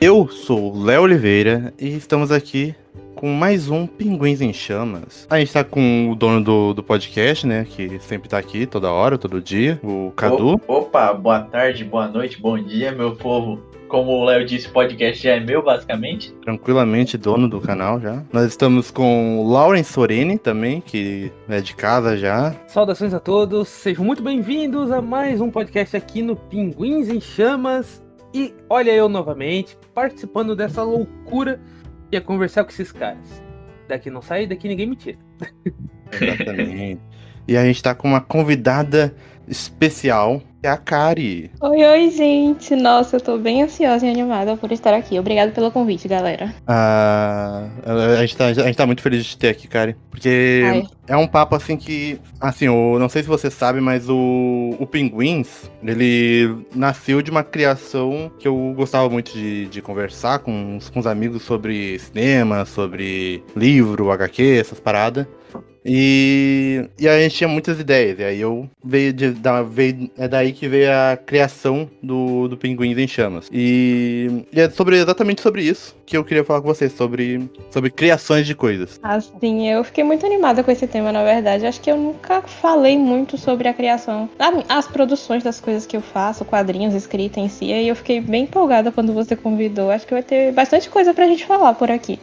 Eu sou o Léo Oliveira e estamos aqui com mais um Pinguins em Chamas. A gente tá com o dono do podcast, né, que sempre tá aqui toda hora, todo dia, o Cadu. Opa, boa tarde, boa noite, bom dia, meu povo. Como o Léo disse, o podcast já é meu, basicamente. Tranquilamente dono do canal já. Nós estamos com o Lauren Soreni também, que é de casa já. Saudações a todos, sejam muito bem-vindos a mais um podcast aqui no Pinguins em Chamas. E olha eu novamente, participando dessa loucura que é conversar com esses caras. Daqui não sai, daqui ninguém me tira. Exatamente. E a gente tá com uma convidada especial, que é a Kari. Oi, gente! Nossa, eu tô bem ansiosa e animada por estar aqui. Obrigado pelo convite, galera. A gente tá muito feliz de te ter aqui, Kari. Porque Ai. é um papo assim que. Assim, eu não sei se você sabe, mas o Pinguins, ele nasceu de uma criação que eu gostava muito de conversar com os amigos sobre cinema, sobre livro, HQ, essas paradas. E a gente tinha muitas ideias, e aí é daí que veio a criação do Pinguins em Chamas. E é exatamente sobre isso que eu queria falar com vocês, sobre criações de coisas. Assim, eu fiquei muito animada com esse tema, na verdade. Acho que eu nunca falei muito sobre a criação, as produções das coisas que eu faço, quadrinhos, escrita em si, e eu fiquei bem empolgada quando você convidou. Acho que vai ter bastante coisa pra gente falar por aqui.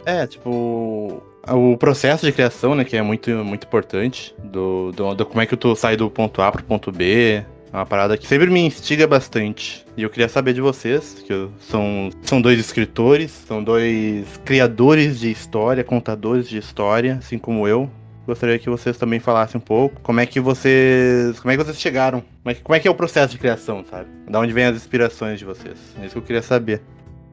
O processo de criação, né, que é muito, muito importante, do como é que tu sai do ponto A pro ponto B, é uma parada que sempre me instiga bastante. E eu queria saber de vocês, que são dois escritores, são dois criadores de história, contadores de história, assim como eu. Gostaria que vocês também falassem um pouco como é que vocês chegaram, como é que é o processo de criação, sabe? Da onde vem as inspirações de vocês? É isso que eu queria saber.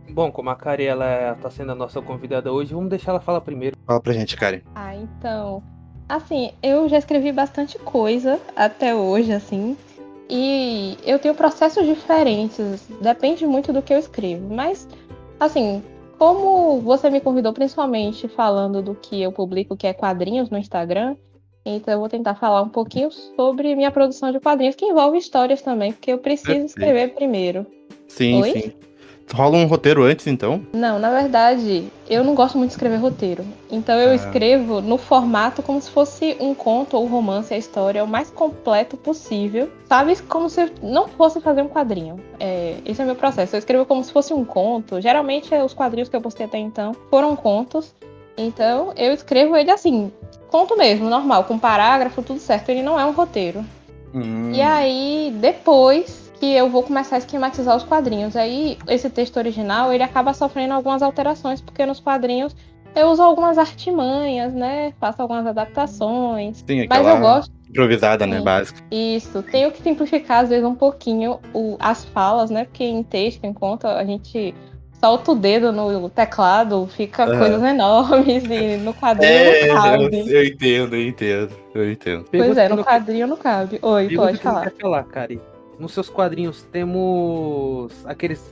Bom, como a Kari ela tá sendo a nossa convidada hoje, vamos deixar ela falar primeiro. Fala pra gente, Karen. Então, assim, eu já escrevi bastante coisa até hoje, assim, e eu tenho processos diferentes, depende muito do que eu escrevo, mas, assim, como você me convidou principalmente falando do que eu publico, que é quadrinhos no Instagram, então eu vou tentar falar um pouquinho sobre minha produção de quadrinhos, que envolve histórias também, porque eu preciso escrever primeiro. Sim, Oi? sim. Rola um roteiro antes, então? Não, na verdade, eu não gosto muito de escrever roteiro. Então eu escrevo no formato como se fosse um conto ou romance, a história o mais completo possível. Sabe? Como se não fosse fazer um quadrinho. Esse é o meu processo. Eu escrevo como se fosse um conto. Geralmente, os quadrinhos que eu postei até então foram contos. Então, eu escrevo ele assim, conto mesmo, normal, com parágrafo, tudo certo. Ele não é um roteiro. E aí, depois que eu vou começar a esquematizar os quadrinhos. Aí, esse texto original, ele acaba sofrendo algumas alterações, porque nos quadrinhos eu uso algumas artimanhas, né? Faço algumas adaptações. Sim, mas eu gosto... improvisada, né? Básica. Isso. Tenho que simplificar, às vezes, um pouquinho as falas, né? Porque em texto, em conta, a gente solta o dedo no teclado, fica coisas enormes, e no quadrinho não cabe. Eu entendo. Pois é, no quadrinho não cabe. Oi, pode falar. Falar, Kari. Nos seus quadrinhos temos aqueles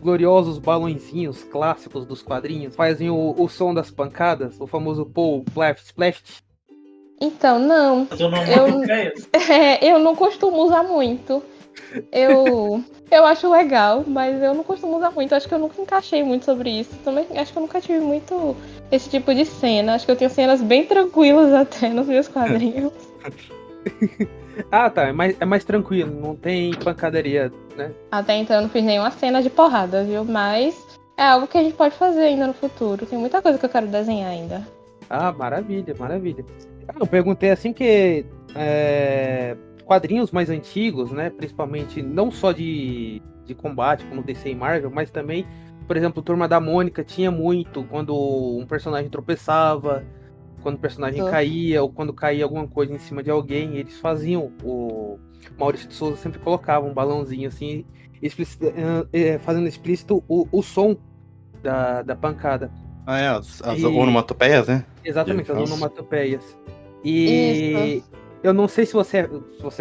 gloriosos balõezinhos clássicos dos quadrinhos, fazem o som das pancadas, o famoso Paul Splash. Então, não. Eu não costumo usar muito. Eu acho legal, mas eu não costumo usar muito. Acho que eu nunca encaixei muito sobre isso. Também acho que eu nunca tive muito esse tipo de cena. Acho que eu tenho cenas bem tranquilas até nos meus quadrinhos. Ah, tá. É mais tranquilo, não tem pancadaria, né? Até então eu não fiz nenhuma cena de porrada, viu? Mas é algo que a gente pode fazer ainda no futuro. Tem muita coisa que eu quero desenhar ainda. Ah, maravilha. Eu perguntei assim que quadrinhos mais antigos, né? Principalmente não só de combate, como DC e Marvel, mas também, por exemplo, Turma da Mônica tinha muito quando um personagem tropeçava, quando o personagem caía, ou quando caía alguma coisa em cima de alguém, eles faziam. O Maurício de Souza sempre colocava um balãozinho assim, fazendo explícito o som da pancada. Ah, as onomatopeias, né? Exatamente, as onomatopeias. E eu não sei se você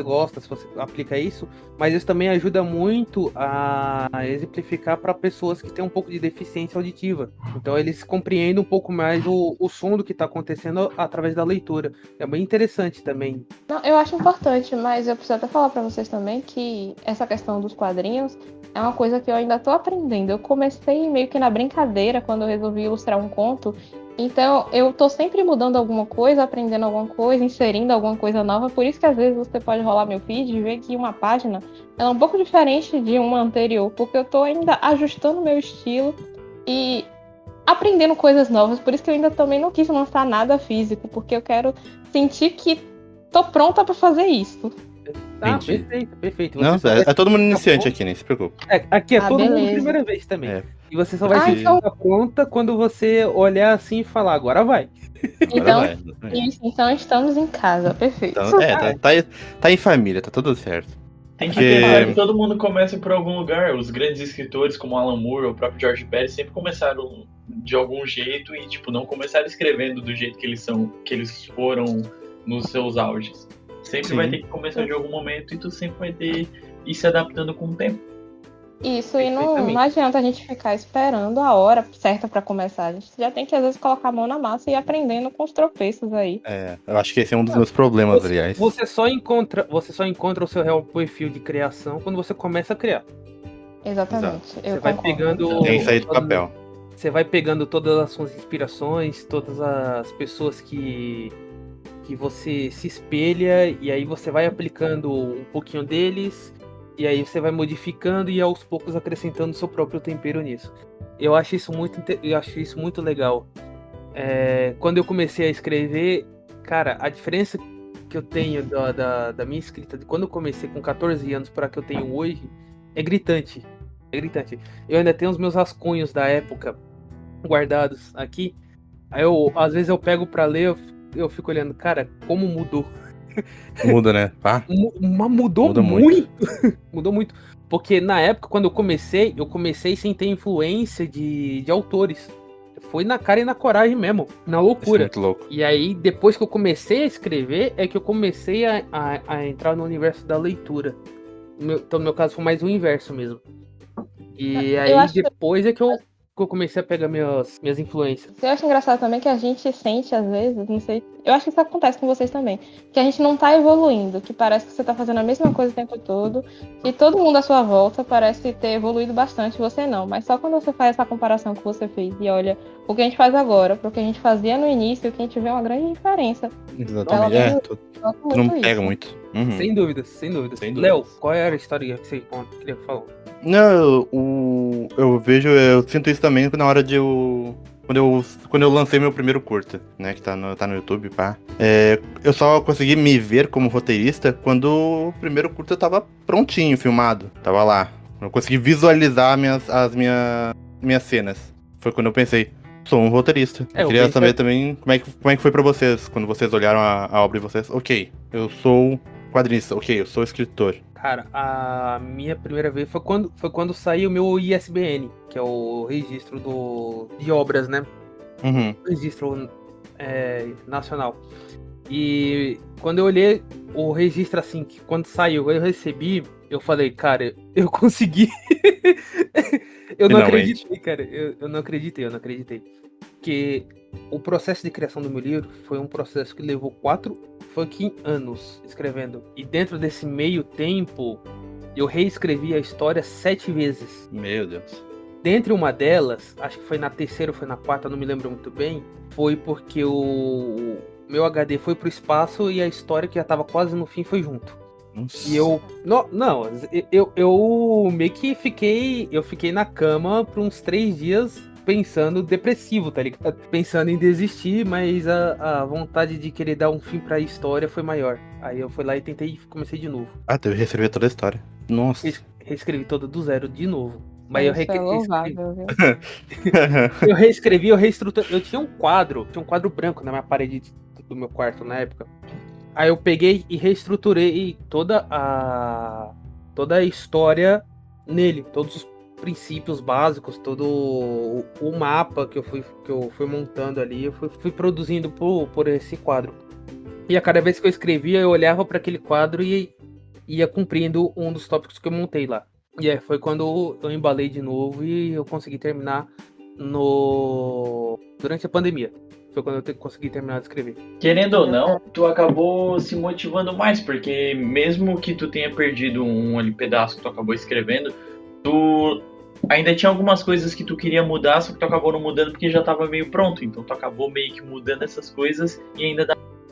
gosta, se você aplica isso, mas isso também ajuda muito a exemplificar para pessoas que têm um pouco de deficiência auditiva. Então eles compreendem um pouco mais o som do que está acontecendo através da leitura. É bem interessante também. Não, eu acho importante, mas eu preciso até falar para vocês também que essa questão dos quadrinhos é uma coisa que eu ainda tô aprendendo. Eu comecei meio que na brincadeira quando eu resolvi ilustrar um conto. Então, eu tô sempre mudando alguma coisa, aprendendo alguma coisa, inserindo alguma coisa nova. Por isso que às vezes você pode rolar meu feed e ver que uma página é um pouco diferente de uma anterior, porque eu tô ainda ajustando meu estilo e aprendendo coisas novas. Por isso que eu ainda também não quis lançar nada físico, porque eu quero sentir que tô pronta para fazer isso. Ah, Entendi. perfeito. Não, é todo mundo iniciante aqui, nem se preocupe. Aqui é todo mundo beleza. primeira vez também. É. E você só vai então- ficar pronta quando você olhar assim e falar, agora vai. Então, Agora vai, exatamente. isso, então estamos em casa, perfeito. Então, tá em família, tá tudo certo. Tem que Porque- pensar que todo mundo começa por algum lugar. Os grandes escritores, como Alan Moore ou o próprio George Pérez, sempre começaram de algum jeito e, tipo, não começaram escrevendo do jeito que eles foram nos seus auges. Sempre Sim. vai ter que começar de algum momento e tu sempre vai ter ir se adaptando com o tempo. Isso, e não Perfeitamente. adianta a gente ficar esperando a hora certa pra começar. A gente já tem que, às vezes, colocar a mão na massa e ir aprendendo com os tropeços aí. Eu acho que esse é um dos meus problemas, aliás. Você só encontra o seu real perfil de criação quando você começa a criar. Exatamente. Eu Você vai concordo. pegando. Tem que sair do papel. Você vai pegando todas as suas inspirações, todas as pessoas que você se espelha, e aí você vai aplicando um pouquinho deles, e aí você vai modificando e aos poucos acrescentando seu próprio tempero nisso. Eu acho isso muito legal. Quando eu comecei a escrever, cara, a diferença que eu tenho da minha escrita de quando eu comecei com 14 anos para que eu tenho hoje é gritante. É gritante. Eu ainda tenho os meus rascunhos da época guardados aqui. Aí às vezes eu pego para ler, eu fico olhando, cara, como mudou. Muda, né? Pá. Mas mudou Muda muito. Mudou muito. Porque na época, quando eu comecei sem ter influência de autores. Foi na cara e na coragem mesmo, na Isso é loucura. muito louco. E aí, depois que eu comecei a escrever, é que eu comecei a entrar no universo da leitura. Então, no meu caso, foi mais o inverso mesmo. E aí, depois é que eu comecei a pegar minhas influências. Eu acho engraçado também que a gente sente, às vezes, não sei, eu acho que isso acontece com vocês também, que a gente não tá evoluindo, que parece que você tá fazendo a mesma coisa o tempo todo, e todo mundo à sua volta parece ter evoluído bastante, você não. Mas só quando você faz essa comparação que você fez e olha o que a gente faz agora, pro que a gente fazia no início, que a gente vê uma grande diferença. Exatamente. Tu não Muito pega isso. muito. Uhum. Sem dúvidas, sem dúvidas. Sem dúvidas. Léo, qual era a história que você queria falar? Não, eu sinto isso também na hora de quando eu lancei meu primeiro curta, né, que tá no YouTube, pá. Eu só consegui me ver como roteirista quando o primeiro curta tava prontinho, filmado, tava lá. Eu consegui visualizar as minhas cenas. Foi quando eu pensei, sou um roteirista. Eu queria saber também como é que foi pra vocês, quando vocês olharam a obra de vocês. Ok, eu sou quadrinista, ok, eu sou escritor. Cara, a minha primeira vez foi quando saiu o meu ISBN, que é o registro de obras, né? Uhum. Registro nacional. E quando eu olhei o registro assim, que quando saiu, eu recebi, eu falei, cara, eu consegui. Eu não acreditei, cara. Eu não acreditei. Porque o processo de criação do meu livro foi um processo que levou 4 fucking anos escrevendo. E dentro desse meio tempo, eu reescrevi a história 7 vezes. Meu Deus. Dentre uma delas, acho que foi na terceira ou foi na quarta, não me lembro muito bem, foi porque o meu HD foi pro espaço e a história que já tava quase no fim foi junto. Nossa. E eu meio que fiquei na cama por uns 3 dias pensando depressivo, tá ligado? Pensando em desistir, mas a vontade de querer dar um fim pra história foi maior. Aí eu fui lá e comecei de novo. Teve que reescrever toda a história. Nossa. Reescrevi todo do zero de novo. Mas Isso é louvável, viu? eu reescrevi, eu reestruturei. Eu tinha um quadro branco na minha parede do meu quarto na época. Aí eu peguei e reestruturei toda a história nele, todos os princípios básicos, todo o mapa que eu fui montando ali, eu fui produzindo por esse quadro. E a cada vez que eu escrevia, eu olhava para aquele quadro e ia cumprindo um dos tópicos que eu montei lá. E aí foi quando eu embalei de novo e eu consegui terminar durante a pandemia. Foi quando eu consegui terminar de escrever. Querendo ou não, tu acabou se motivando mais, porque mesmo que tu tenha perdido um ali pedaço que tu acabou escrevendo, tu ainda tinha algumas coisas que tu queria mudar, só que tu acabou não mudando porque já estava meio pronto. Então tu acabou meio que mudando essas coisas e ainda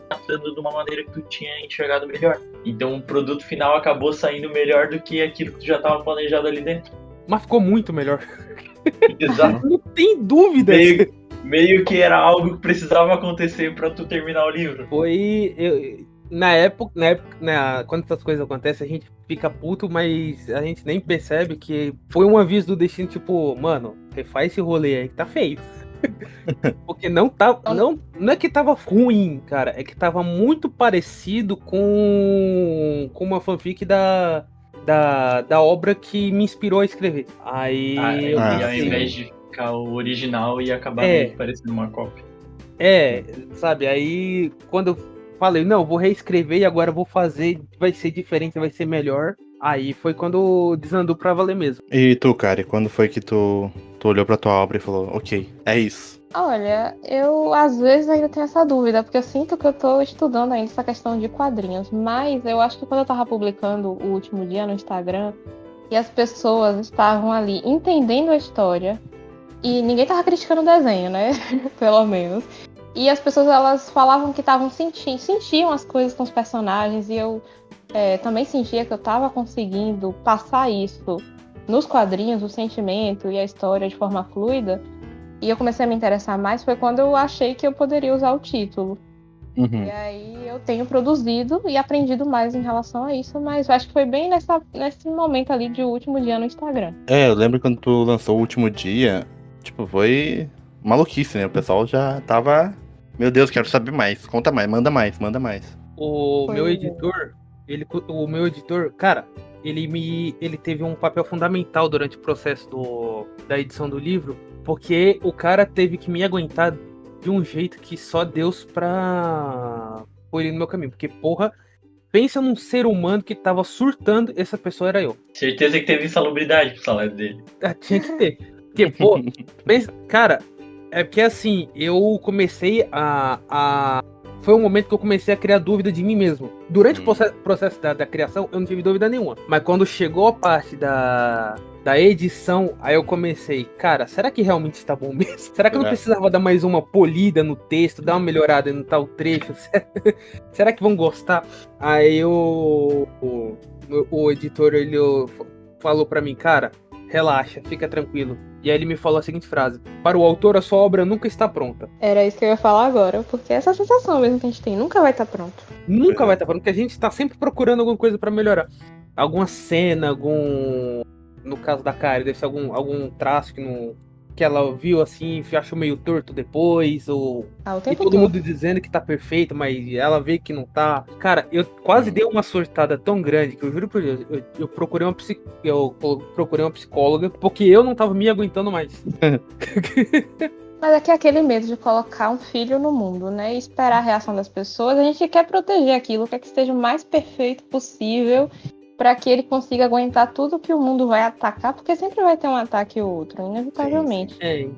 adaptando de uma maneira que tu tinha enxergado melhor. Então o produto final acabou saindo melhor do que aquilo que tu já estava planejado ali dentro. Mas ficou muito melhor. Exato. Não tem dúvida. Meio que era algo que precisava acontecer para tu terminar o livro. Na época, quando essas coisas acontecem, a gente fica puto, mas a gente nem percebe que foi um aviso do destino, tipo, mano, refaz esse rolê aí que tá feio. Porque não é que tava ruim, cara, é que tava muito parecido com uma fanfic da obra que me inspirou a escrever. Aí ao invés de ficar o original e acabar meio que parecendo uma cópia. Sabe, aí quando eu falei, não, vou reescrever e agora vou fazer, vai ser diferente, vai ser melhor. Aí foi quando desandou pra valer mesmo. E tu, Kari, quando foi que tu olhou pra tua obra e falou, ok, é isso? Olha, eu às vezes ainda tenho essa dúvida, porque eu sinto que eu tô estudando ainda essa questão de quadrinhos, mas eu acho que quando eu tava publicando o último dia no Instagram, e as pessoas estavam ali entendendo a história, e ninguém tava criticando o desenho, né? Pelo menos. E as pessoas, elas falavam que estavam sentiam as coisas com os personagens, e eu também sentia que eu tava conseguindo passar isso nos quadrinhos, o sentimento e a história de forma fluida. E eu comecei a me interessar mais, foi quando eu achei que eu poderia usar o título. Uhum. E aí eu tenho produzido e aprendido mais em relação a isso, mas eu acho que foi bem nesse momento ali de último dia no Instagram. Eu lembro quando tu lançou o último dia, tipo, foi maluquice, né? O pessoal já tava, meu Deus, quero saber mais, conta mais, manda mais. O meu editor, cara, ele teve um papel fundamental durante o processo da edição do livro, porque o cara teve que me aguentar de um jeito que só Deus pra pôr ele no meu caminho. Porque, porra, pensa num ser humano que tava surtando, essa pessoa era eu. Certeza que teve insalubridade pro salário dele. Tinha que ter. Porque, pô, pensa, cara, é porque assim, eu comecei foi um momento que eu comecei a criar dúvida de mim mesmo. Durante o processo da criação, eu não tive dúvida nenhuma. Mas quando chegou a parte da edição, aí eu comecei, cara, será que realmente está bom mesmo? Será que eu não precisava dar mais uma polida no texto, dar uma melhorada no tal trecho? Será que vão gostar? Aí o editor, ele falou pra mim, cara, relaxa, fica tranquilo. E aí ele me falou a seguinte frase: para o autor, a sua obra nunca está pronta. Era isso que eu ia falar agora, porque essa sensação mesmo que a gente tem, nunca vai estar pronto. Nunca vai estar pronto, porque a gente está sempre procurando alguma coisa para melhorar. Alguma cena, no caso da Kari, deve ser algum traço que ela viu assim e achou meio torto depois, e todo mundo dizendo que tá perfeito, mas ela vê que não tá. Cara, eu quase dei uma surtada tão grande que eu juro por Deus, eu procurei uma psicóloga porque eu não tava me aguentando mais. Mas é que é aquele medo de colocar um filho no mundo, né? E esperar a reação das pessoas. A gente quer proteger aquilo, quer que esteja o mais perfeito possível, para que ele consiga aguentar tudo que o mundo vai atacar, porque sempre vai ter um ataque ou outro, inevitavelmente. Sim.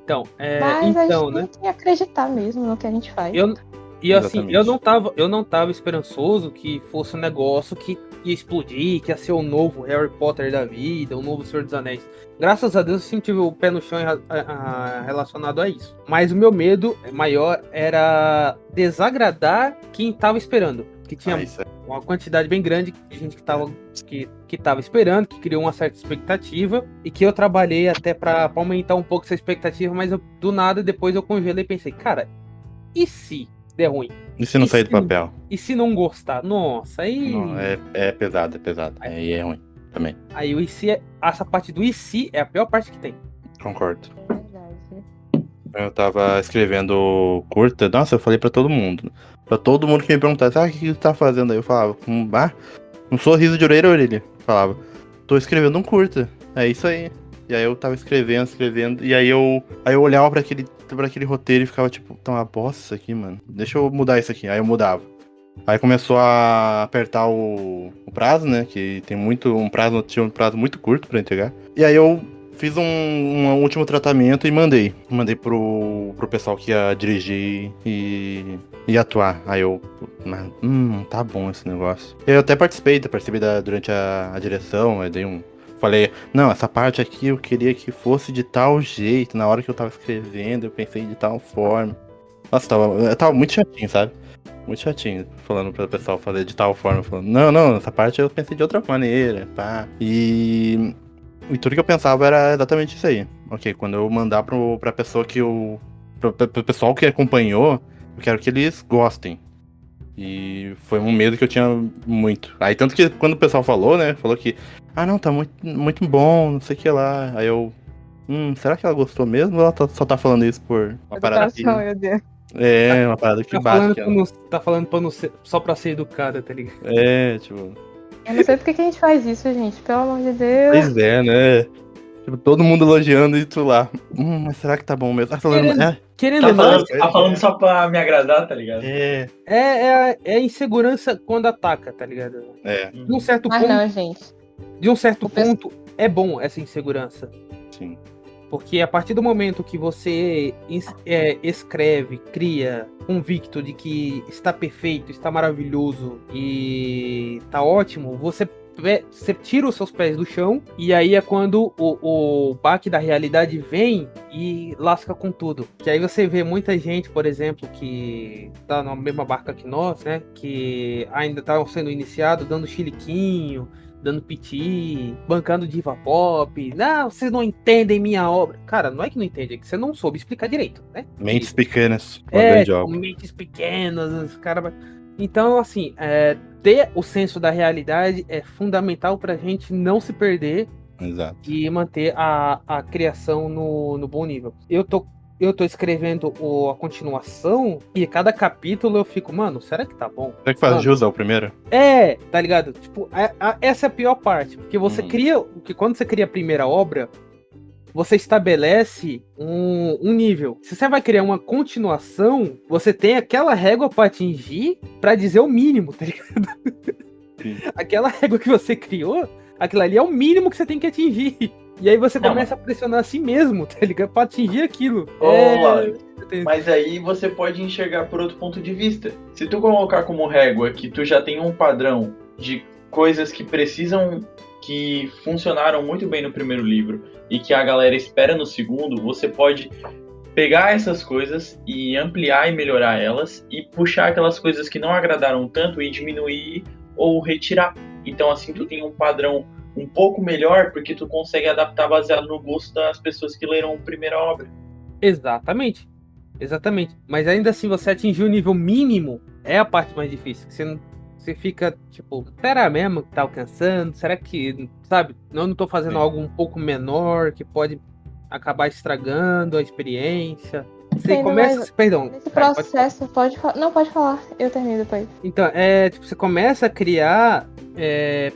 Mas a gente tem que acreditar mesmo no que a gente faz. Eu não tava esperançoso que fosse um negócio que ia explodir, que ia ser o novo Harry Potter da vida, o novo Senhor dos Anéis. Graças a Deus eu sempre tive o pé no chão relacionado a isso. Mas o meu medo maior era desagradar quem tava esperando. Que tinha uma quantidade bem grande de gente que tava esperando, que criou uma certa expectativa, e que eu trabalhei até pra aumentar um pouco essa expectativa, mas do nada depois eu congelei e pensei, cara, e se der ruim? E se não sair do papel? E se não gostar? Nossa, aí... Não, é pesado. Aí é ruim também. Aí o e se, essa parte do e se é a pior parte que tem. Concordo. Eu tava escrevendo curta, nossa, eu falei pra todo mundo. Pra todo mundo que me perguntasse, o que você tá fazendo aí? Eu falava, um sorriso de orelha a orelha. Falava, tô escrevendo um curta, é isso aí. E aí eu tava escrevendo, e aí eu olhava pra aquele roteiro e ficava tipo, tá uma bosta isso aqui, mano. Deixa eu mudar isso aqui. Aí eu mudava. Aí começou a apertar o prazo, né? Que tem tinha um prazo muito curto pra entregar. E aí eu fiz um último tratamento e mandei. Mandei pro pessoal que ia dirigir e atuar. Aí eu, tá bom esse negócio. Eu até participei durante a direção, eu dei falei, não, essa parte aqui eu queria que fosse de tal jeito. Na hora que eu tava escrevendo, eu pensei de tal forma. Nossa, eu tava muito chatinho, sabe? Muito chatinho, falando pro pessoal fazer de tal forma, falando, não, essa parte eu pensei de outra maneira, pá. E tudo que eu pensava era exatamente isso aí. Ok, quando eu mandar pra pessoa pro pessoal que acompanhou, eu quero que eles gostem. E foi um medo que eu tinha muito. Aí, tanto que quando o pessoal falou, né, falou que, não, tá muito, muito bom, não sei o que lá. Aí eu, será que ela gostou mesmo ou ela só tá falando isso por uma parada aqui? Meu Deus. É, uma parada que bate. Tá falando pra não ser, só pra ser educada, tá ligado? É, tipo... Eu não sei porque que a gente faz isso, gente. Pelo amor de Deus. Pois é, né? Tipo, todo mundo elogiando e tu lá. Mas será que tá bom mesmo? Tá falando... Querendo ou não, Tá falando só pra me agradar, tá ligado? é insegurança quando ataca, tá ligado? De um certo Mas ponto. não, gente. De um certo ponto, é bom essa insegurança. Sim. Porque a partir do momento que você escreve, cria, convicto de que está perfeito, está maravilhoso e tá ótimo, você tira os seus pés do chão e aí é quando o baque da realidade vem e lasca com tudo. Que aí você vê muita gente, por exemplo, que tá na mesma barca que nós, né? Que ainda tá sendo iniciado, dando chiliquinho, dando piti, bancando diva pop. Não, vocês não entendem minha obra. Cara, não é que não entende, é que você não soube explicar direito, né? Mentes pequenas. Mentes pequenas, os caras... Então, assim, ter o senso da realidade é fundamental pra gente não se perder. Exato. E manter a criação no bom nível. Eu tô escrevendo a continuação e cada capítulo eu fico, mano, será que tá bom? Será que faz jus ao primeiro? Tá ligado? Tipo, essa é a pior parte. Porque você quando você cria a primeira obra, você estabelece um nível. Se você vai criar uma continuação, você tem aquela régua pra atingir pra dizer o mínimo, tá ligado? Sim. Aquela régua que você criou, aquilo ali é o mínimo que você tem que atingir. E aí você começa a pressionar a si mesmo, tá ligado? Pra atingir aquilo. Mas aí você pode enxergar por outro ponto de vista. Se tu colocar como régua que tu já tem um padrão de coisas que funcionaram muito bem no primeiro livro e que a galera espera no segundo, você pode pegar essas coisas e ampliar e melhorar elas e puxar aquelas coisas que não agradaram tanto e diminuir ou retirar. Então assim tu tem um padrão um pouco melhor porque tu consegue adaptar baseado no gosto das pessoas que leram a primeira obra. Exatamente. Mas ainda assim você atingir o nível mínimo é a parte mais difícil. Você fica tipo, será mesmo que tá alcançando? Será que, sabe, eu não tô fazendo algo um pouco menor que pode acabar estragando a experiência? Você começa. Perdão. Nesse processo, pode falar. Não, pode falar. Eu termino depois. Então, tipo, você começa a criar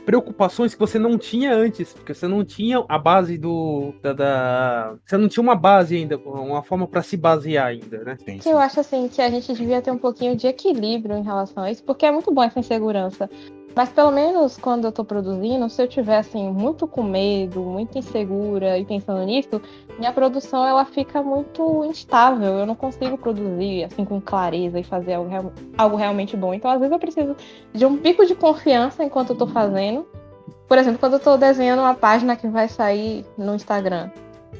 preocupações que você não tinha antes, porque você não tinha a base você não tinha uma base ainda, uma forma para se basear ainda, né? Sim. Eu acho assim que a gente devia ter um pouquinho de equilíbrio em relação a isso, porque é muito bom essa insegurança. Mas pelo menos quando eu tô produzindo, se eu tiver assim muito com medo, muito insegura e pensando nisso, minha produção ela fica muito instável. Eu não consigo produzir assim com clareza e fazer algo realmente bom. Então às vezes eu preciso de um pico de confiança enquanto eu tô fazendo. Por exemplo, quando eu tô desenhando uma página que vai sair no Instagram,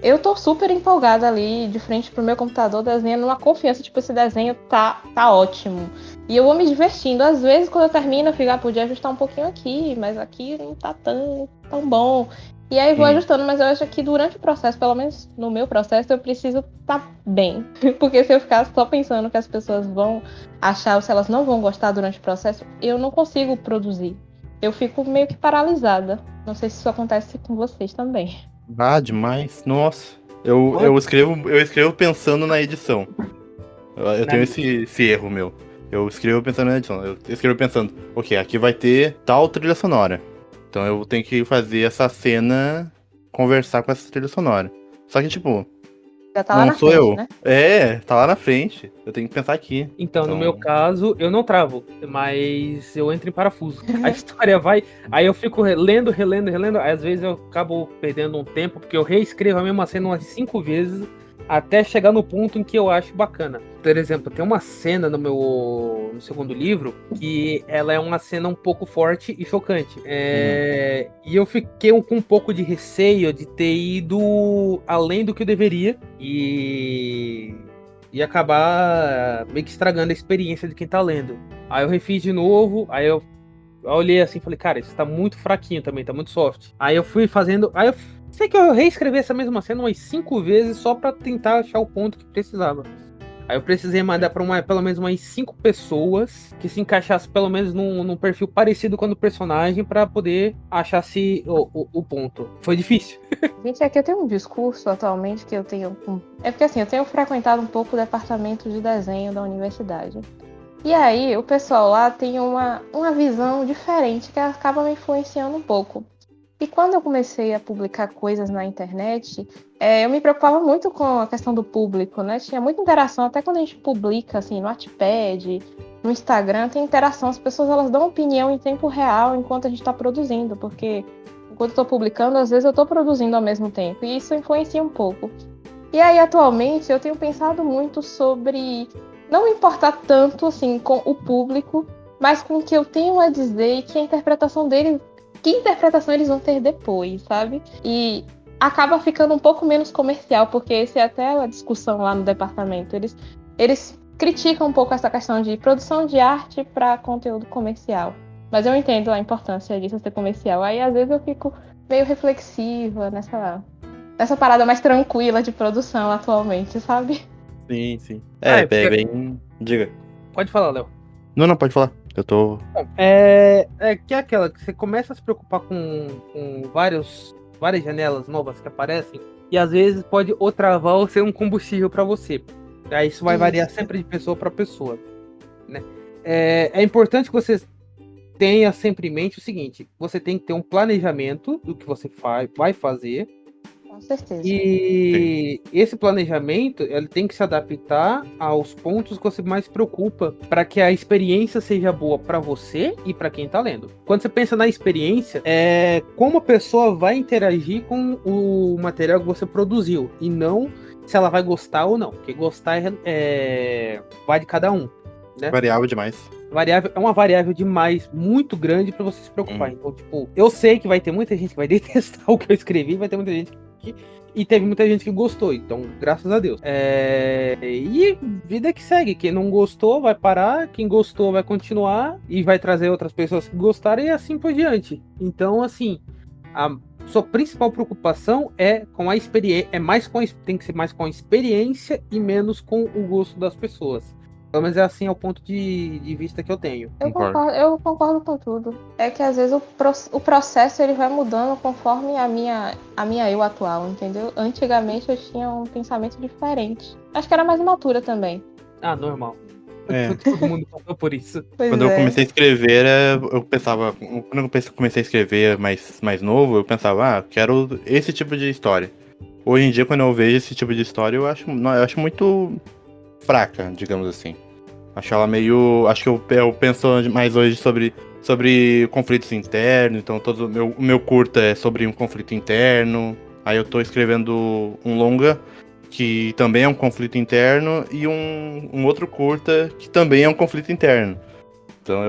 eu tô super empolgada ali de frente pro meu computador desenhando uma confiança, tipo, esse desenho tá ótimo. E eu vou me divertindo. Às vezes, quando eu termino, eu fico, podia ajustar um pouquinho aqui, mas aqui não tá tão bom. E aí vou ajustando, mas eu acho que durante o processo, pelo menos no meu processo, eu preciso estar bem. Porque se eu ficar só pensando que as pessoas vão achar ou se elas não vão gostar durante o processo, eu não consigo produzir. Eu fico meio que paralisada. Não sei se isso acontece com vocês também. Demais. Nossa. Eu escrevo pensando na edição. Eu tenho esse erro meu. Eu escrevo pensando na edição. Eu escrevo pensando, ok, aqui vai ter tal trilha sonora. Então eu tenho que fazer essa cena conversar com essa trilha sonora. Só que, tipo, Já tá lá Não na sou frente, eu. né? Tá lá na frente. Eu tenho que pensar aqui. Então, no Então- meu caso, eu não travo, mas eu entro em parafuso. A história vai. Aí eu fico relendo. Aí, às vezes eu acabo perdendo um tempo, porque eu reescrevo a mesma cena umas 5 vezes até chegar no ponto em que eu acho bacana. Por exemplo, tem uma cena no segundo livro que ela é uma cena um pouco forte e chocante. E eu fiquei com um pouco de receio de ter ido além do que eu deveria e acabar meio que estragando a experiência de quem tá lendo. Aí eu refiz de novo, aí eu olhei assim e falei, cara, isso tá muito fraquinho também, tá muito soft. Aí eu fui fazendo. Aí eu sei que eu reescrevi essa mesma cena umas 5 vezes só pra tentar achar o ponto que precisava. Aí eu precisei mandar pra pelo menos umas 5 pessoas que se encaixassem pelo menos num perfil parecido com o do personagem pra poder achar o ponto. Foi difícil. Gente, aqui eu tenho um discurso atualmente que eu tenho. É porque assim, eu tenho frequentado um pouco o departamento de desenho da universidade. E aí, o pessoal lá tem uma visão diferente que acaba me influenciando um pouco. E quando eu comecei a publicar coisas na internet, eu me preocupava muito com a questão do público, né? Tinha muita interação, até quando a gente publica, assim, no Wattpad, no Instagram, tem interação. As pessoas, elas dão opinião em tempo real enquanto a gente está produzindo, porque enquanto eu estou publicando, às vezes eu estou produzindo ao mesmo tempo, e isso influencia um pouco. E aí, atualmente, eu tenho pensado muito sobre não me importar tanto, assim, com o público, mas com o que eu tenho a dizer e que a interpretação deles, que interpretação eles vão ter depois, sabe? E acaba ficando um pouco menos comercial, porque essa é até a discussão lá no departamento. Eles criticam um pouco essa questão de produção de arte para conteúdo comercial. Mas eu entendo a importância disso ser comercial. Aí, às vezes, eu fico meio reflexiva nessa parada mais tranquila de produção atualmente, sabe? Sim. Ah, Bem. Diga. Pode falar, Léo. Não, pode falar. Eu tô. Bom, que é aquela que você começa a se preocupar com várias janelas novas que aparecem e às vezes pode ou travar ou ser um combustível para você. Aí isso vai variar sempre de pessoa para pessoa, né? É importante que você tenha sempre em mente o seguinte: você tem que ter um planejamento do que você vai fazer. Com certeza. E esse planejamento ele tem que se adaptar aos pontos que você mais se preocupa para que a experiência seja boa para você e para quem está lendo. Quando você pensa na experiência, é como a pessoa vai interagir com o material que você produziu e não se ela vai gostar ou não. Porque gostar vai de cada um, né? Variável demais. É uma variável demais, muito grande para você se preocupar. Então, tipo, eu sei que vai ter muita gente que vai detestar o que eu escrevi, vai ter muita gente e teve muita gente que gostou, então, graças a Deus. E vida que segue. Quem não gostou vai parar, quem gostou vai continuar e vai trazer outras pessoas que gostaram e assim por diante. Então, assim, a sua principal preocupação é com a experiência, tem que ser mais com a experiência e menos com o gosto das pessoas. Pelo menos é assim é o ponto de vista que eu tenho. Eu concordo com tudo. É que às vezes o processo ele vai mudando conforme a minha eu atual, entendeu? Antigamente eu tinha um pensamento diferente. Acho que era mais imatura também. Ah, normal. Todo mundo passou por isso. Quando eu comecei a escrever, eu pensava. Quando eu comecei a escrever mais novo, eu pensava, quero esse tipo de história. Hoje em dia, quando eu vejo esse tipo de história, eu acho muito fraca, digamos assim. Acho ela meio. Acho que eu penso mais hoje sobre conflitos internos. Então, o meu curta é sobre um conflito interno. Aí eu tô escrevendo um longa, que também é um conflito interno, e um outro curta, que também é um conflito interno. Então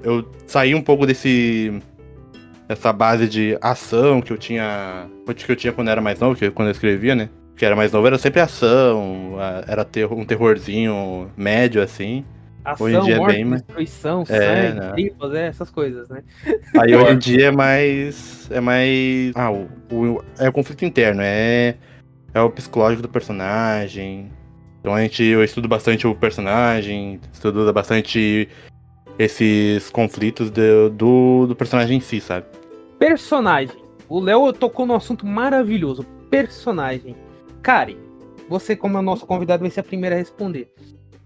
eu saí um pouco dessa base de ação que eu tinha quando eu era mais novo, quando eu escrevia, né? Que era mais novo, era sempre ação, era um terrorzinho médio, assim. Ação, hoje em dia morte, é bem destruição, sangue, né? tripas, essas coisas, né? Aí hoje em dia é mais... é o conflito interno, é o psicológico do personagem. Então eu estudo bastante o personagem, estudo bastante esses conflitos do personagem em si, sabe? Personagem. O Léo tocou num assunto maravilhoso. Personagem. Karen, você como é o nosso convidado vai ser a primeira a responder.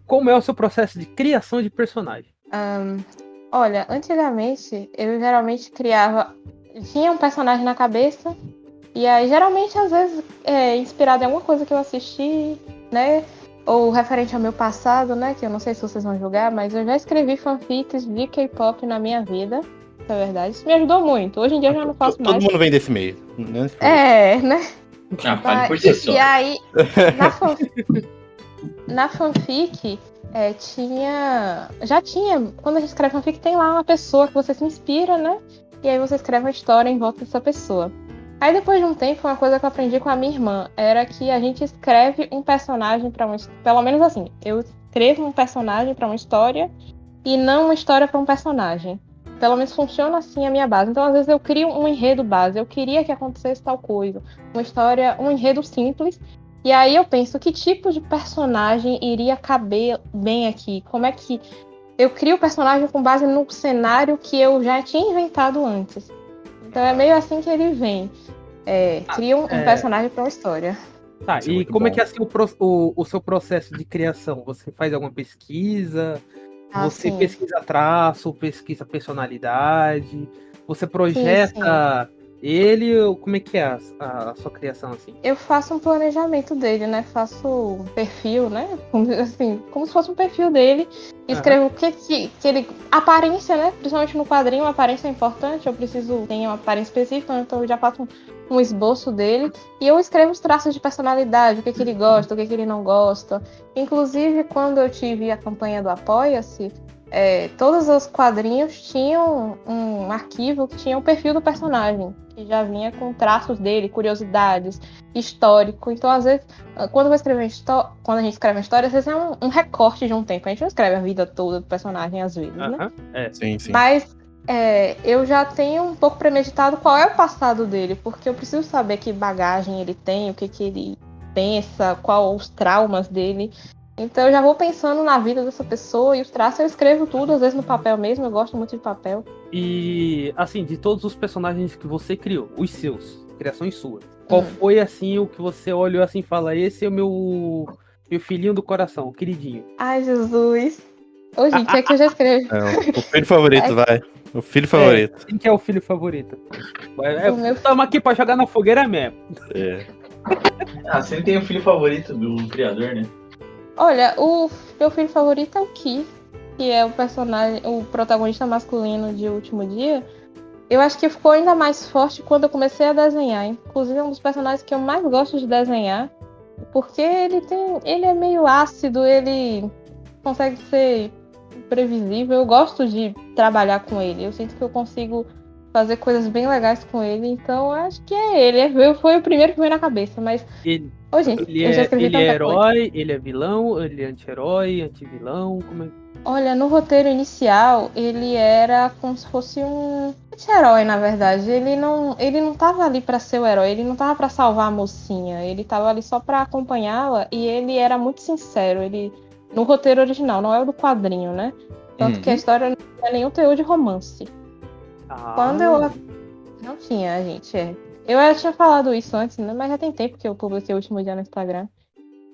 Como é o seu processo de criação de personagem? Olha, antigamente eu geralmente tinha um personagem na cabeça E aí, geralmente, às vezes, é inspirado em alguma coisa que eu assisti, né? Ou referente ao meu passado, né? Que eu não sei se vocês vão julgar, mas eu já escrevi fanfics de K-pop na minha vida. Isso é verdade. Isso me ajudou muito. Hoje em dia eu já não faço Todo mais. mundo vem desse meio. Né? Né? Fale por si só. E aí, na fanfic, já tinha, quando a gente escreve fanfic, tem lá uma pessoa que você se inspira, né? E aí você escreve uma história em volta dessa pessoa. Aí depois de um tempo, uma coisa que eu aprendi com a minha irmã era que a gente escreve um personagem para pelo menos assim, eu escrevo um personagem para uma história e não uma história para um personagem. Pelo menos funciona assim a minha base. Então, às vezes, eu crio um enredo base. Eu queria que acontecesse tal coisa. Uma história, um enredo simples. E aí eu penso, que tipo de personagem iria caber bem aqui? Como é que eu crio o personagem com base no cenário que eu já tinha inventado antes? Então é meio assim que ele vem. Cria um personagem para uma história. Tá, Isso é e muito como é bom. que é assim, o seu processo de criação? Você faz alguma pesquisa? Você Sim. pesquisa traço, pesquisa personalidade? Você Sim. projeta ele? Ou como é que é a sua criação assim? Eu faço um planejamento dele, né? Faço um perfil, né? Como se fosse um perfil dele. Escrevo o que ele... Aparência, né? Principalmente no quadrinho, a aparência é importante. Eu preciso ter uma aparência específica, então eu já faço um esboço dele. E eu escrevo os traços de personalidade, o que ele gosta, o que ele não gosta. Inclusive, quando eu tive a campanha do Apoia-se, todos os quadrinhos tinham um arquivo que tinha o perfil do personagem, que já vinha com traços dele, curiosidades, histórico. Então, às vezes, quando a gente escreve uma história, às vezes é um recorte de um tempo. A gente não escreve a vida toda do personagem, às vezes, né? Sim, sim. Mas eu já tenho um pouco premeditado qual é o passado dele, porque eu preciso saber que bagagem ele tem, o que ele pensa, quais os traumas dele. Então eu já vou pensando na vida dessa pessoa e os traços eu escrevo tudo, às vezes no papel mesmo, eu gosto muito de papel. E, assim, de todos os personagens que você criou, os seus, criações suas, qual foi, assim, o que você olhou assim e fala, esse é o meu filhinho do coração, o queridinho? Ai, Jesus. Ô, gente, é que eu já escrevi. O filho favorito, vai. O filho favorito. Quem que é o filho favorito? meu Estamos aqui pra jogar na fogueira mesmo. Sempre tem o filho favorito do criador, né? Olha, o meu filho favorito é o Ki, que é o protagonista masculino de Último Dia. Eu acho que ficou ainda mais forte quando eu comecei a desenhar. Inclusive, é um dos personagens que eu mais gosto de desenhar. Porque ele é meio ácido, ele consegue ser imprevisível. Eu gosto de trabalhar com ele. Eu sinto que eu consigo fazer coisas bem legais com ele. Então, eu acho que é ele. Foi o primeiro que veio na cabeça, mas... Ele é herói, ele é vilão, ele é anti-herói, anti-vilão, como é? Olha, no roteiro inicial, ele era como se fosse um anti-herói, na verdade. Ele não tava ali pra ser o herói, ele não tava pra salvar a mocinha, ele tava ali só pra acompanhá-la e ele era muito sincero. No roteiro original, não é o do quadrinho, né? Tanto que a história não tinha nenhum teor de romance. Quando eu... Não tinha, gente, Eu já tinha falado isso antes, né? Mas já tem tempo que eu publiquei o Último Dia no Instagram.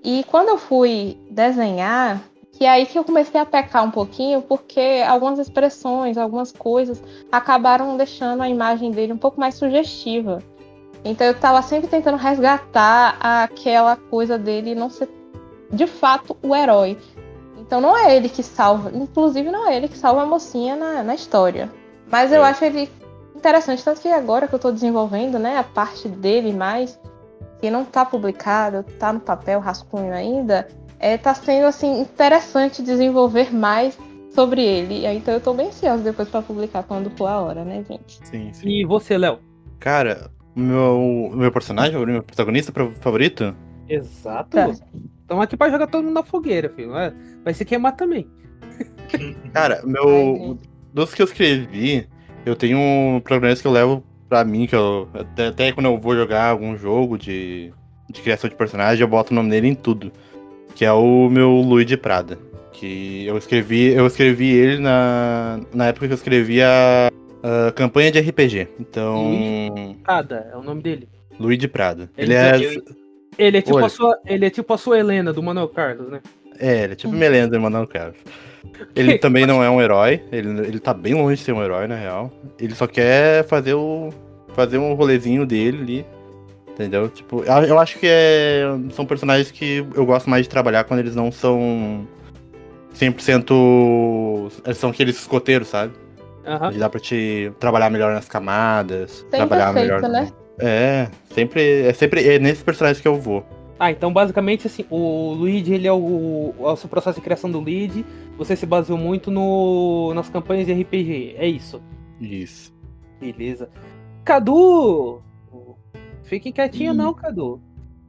E quando eu fui desenhar, que é aí que eu comecei a pecar um pouquinho, porque algumas expressões, algumas coisas acabaram deixando a imagem dele um pouco mais sugestiva. Então eu tava sempre tentando resgatar aquela coisa dele não ser de fato o herói. Então não é ele que salva, inclusive não é ele que salva a mocinha na história. Mas eu acho ele interessante, tanto que agora que eu tô desenvolvendo, né, a parte dele mais, que não tá publicado, tá no papel, rascunho ainda, tá sendo, assim, interessante desenvolver mais sobre ele. Então eu tô bem ansiosa depois pra publicar quando for a hora, né, gente? Sim, sim. E você, Léo? Cara, o meu personagem, o meu protagonista favorito? Exato. Tá. Estamos aqui pra jogar todo mundo na fogueira, filho. Vai se queimar também. Cara, dos que eu escrevi, eu tenho um protagonista que eu levo pra mim, que eu até quando eu vou jogar algum jogo de criação de personagem, eu boto o nome dele em tudo. Que é o meu Luiz de Prada. Que eu escrevi ele na época que eu escrevi a campanha de RPG. Então. Luiz Prada é o nome dele. Luiz de Prada. Ele é tipo ele é tipo a sua Helena do Manuel Carlos, né? Ele é tipo Melenda do Manuel Carlos. Ele também não é um herói. Ele tá bem longe de ser um herói, na real. Ele só quer fazer um rolezinho dele ali. Entendeu? Tipo, eu acho que são personagens que eu gosto mais de trabalhar quando eles não são 100%. Eles são aqueles escoteiros, sabe? Aham. Onde dá pra te trabalhar melhor nas camadas. Sem trabalhar defeito, melhor. né? É nesses personagens que eu vou. Ah, então basicamente assim, o Luigi, ele é o seu processo de criação do Luigi, você se baseou muito nas campanhas de RPG, é isso? Isso. Beleza. Cadu! Fique quietinho Ih. não, Cadu.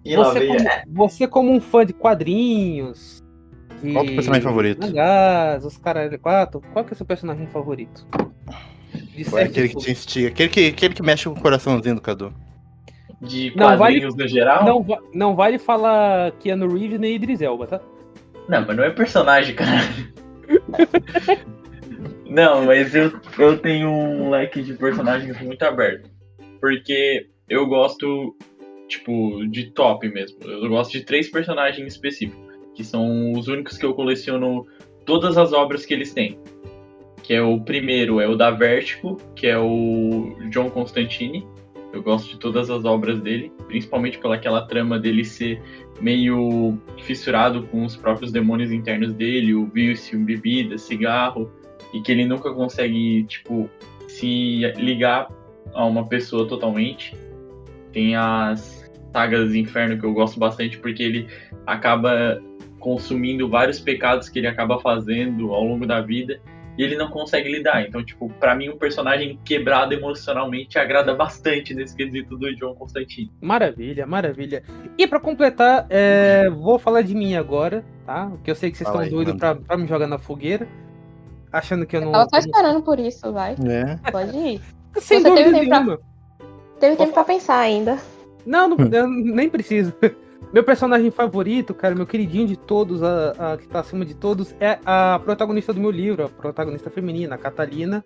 E lá veio. Você como um fã de quadrinhos, de Qual que é o personagem favorito? mangás, os caras 4, qual que é o seu personagem favorito? De É certo aquele que tipo. te instiga. Aquele que mexe com o coraçãozinho do Cadu. De Não, quadrinhos no geral? Não vale falar Keanu Reeves nem Idris Elba, tá? Não, mas não é personagem, cara. Não, mas eu tenho um leque de personagens muito aberto. Porque eu gosto, tipo, de top mesmo. Eu gosto de 3 personagens específicos. Que são os únicos que eu coleciono todas as obras que eles têm. Que é o primeiro, é o da Vertigo, que é o John Constantine. Eu gosto de todas as obras dele, principalmente pelaquela trama dele ser meio fissurado com os próprios demônios internos dele, o vício, bebida, cigarro, e que ele nunca consegue, tipo, se ligar a uma pessoa totalmente. Tem as sagas Inferno que eu gosto bastante, porque ele acaba consumindo vários pecados que ele acaba fazendo ao longo da vida, e ele não consegue lidar. Então, tipo, pra mim, um personagem quebrado emocionalmente agrada bastante nesse quesito do John Constantine. Maravilha, maravilha. E pra completar, vou falar de mim agora, tá? Porque eu sei que vocês Fala estão aí, doidos manda. pra me jogar na fogueira, achando que eu não... Ela tá esperando por isso, vai. É. Pode ir. Sem Você dúvida teve tempo pra- nenhuma. Teve tempo pra pensar ainda. Não, eu nem preciso. Meu personagem favorito, cara, meu queridinho de todos, a que tá acima de todos, é a protagonista do meu livro, a protagonista feminina, a Catalina.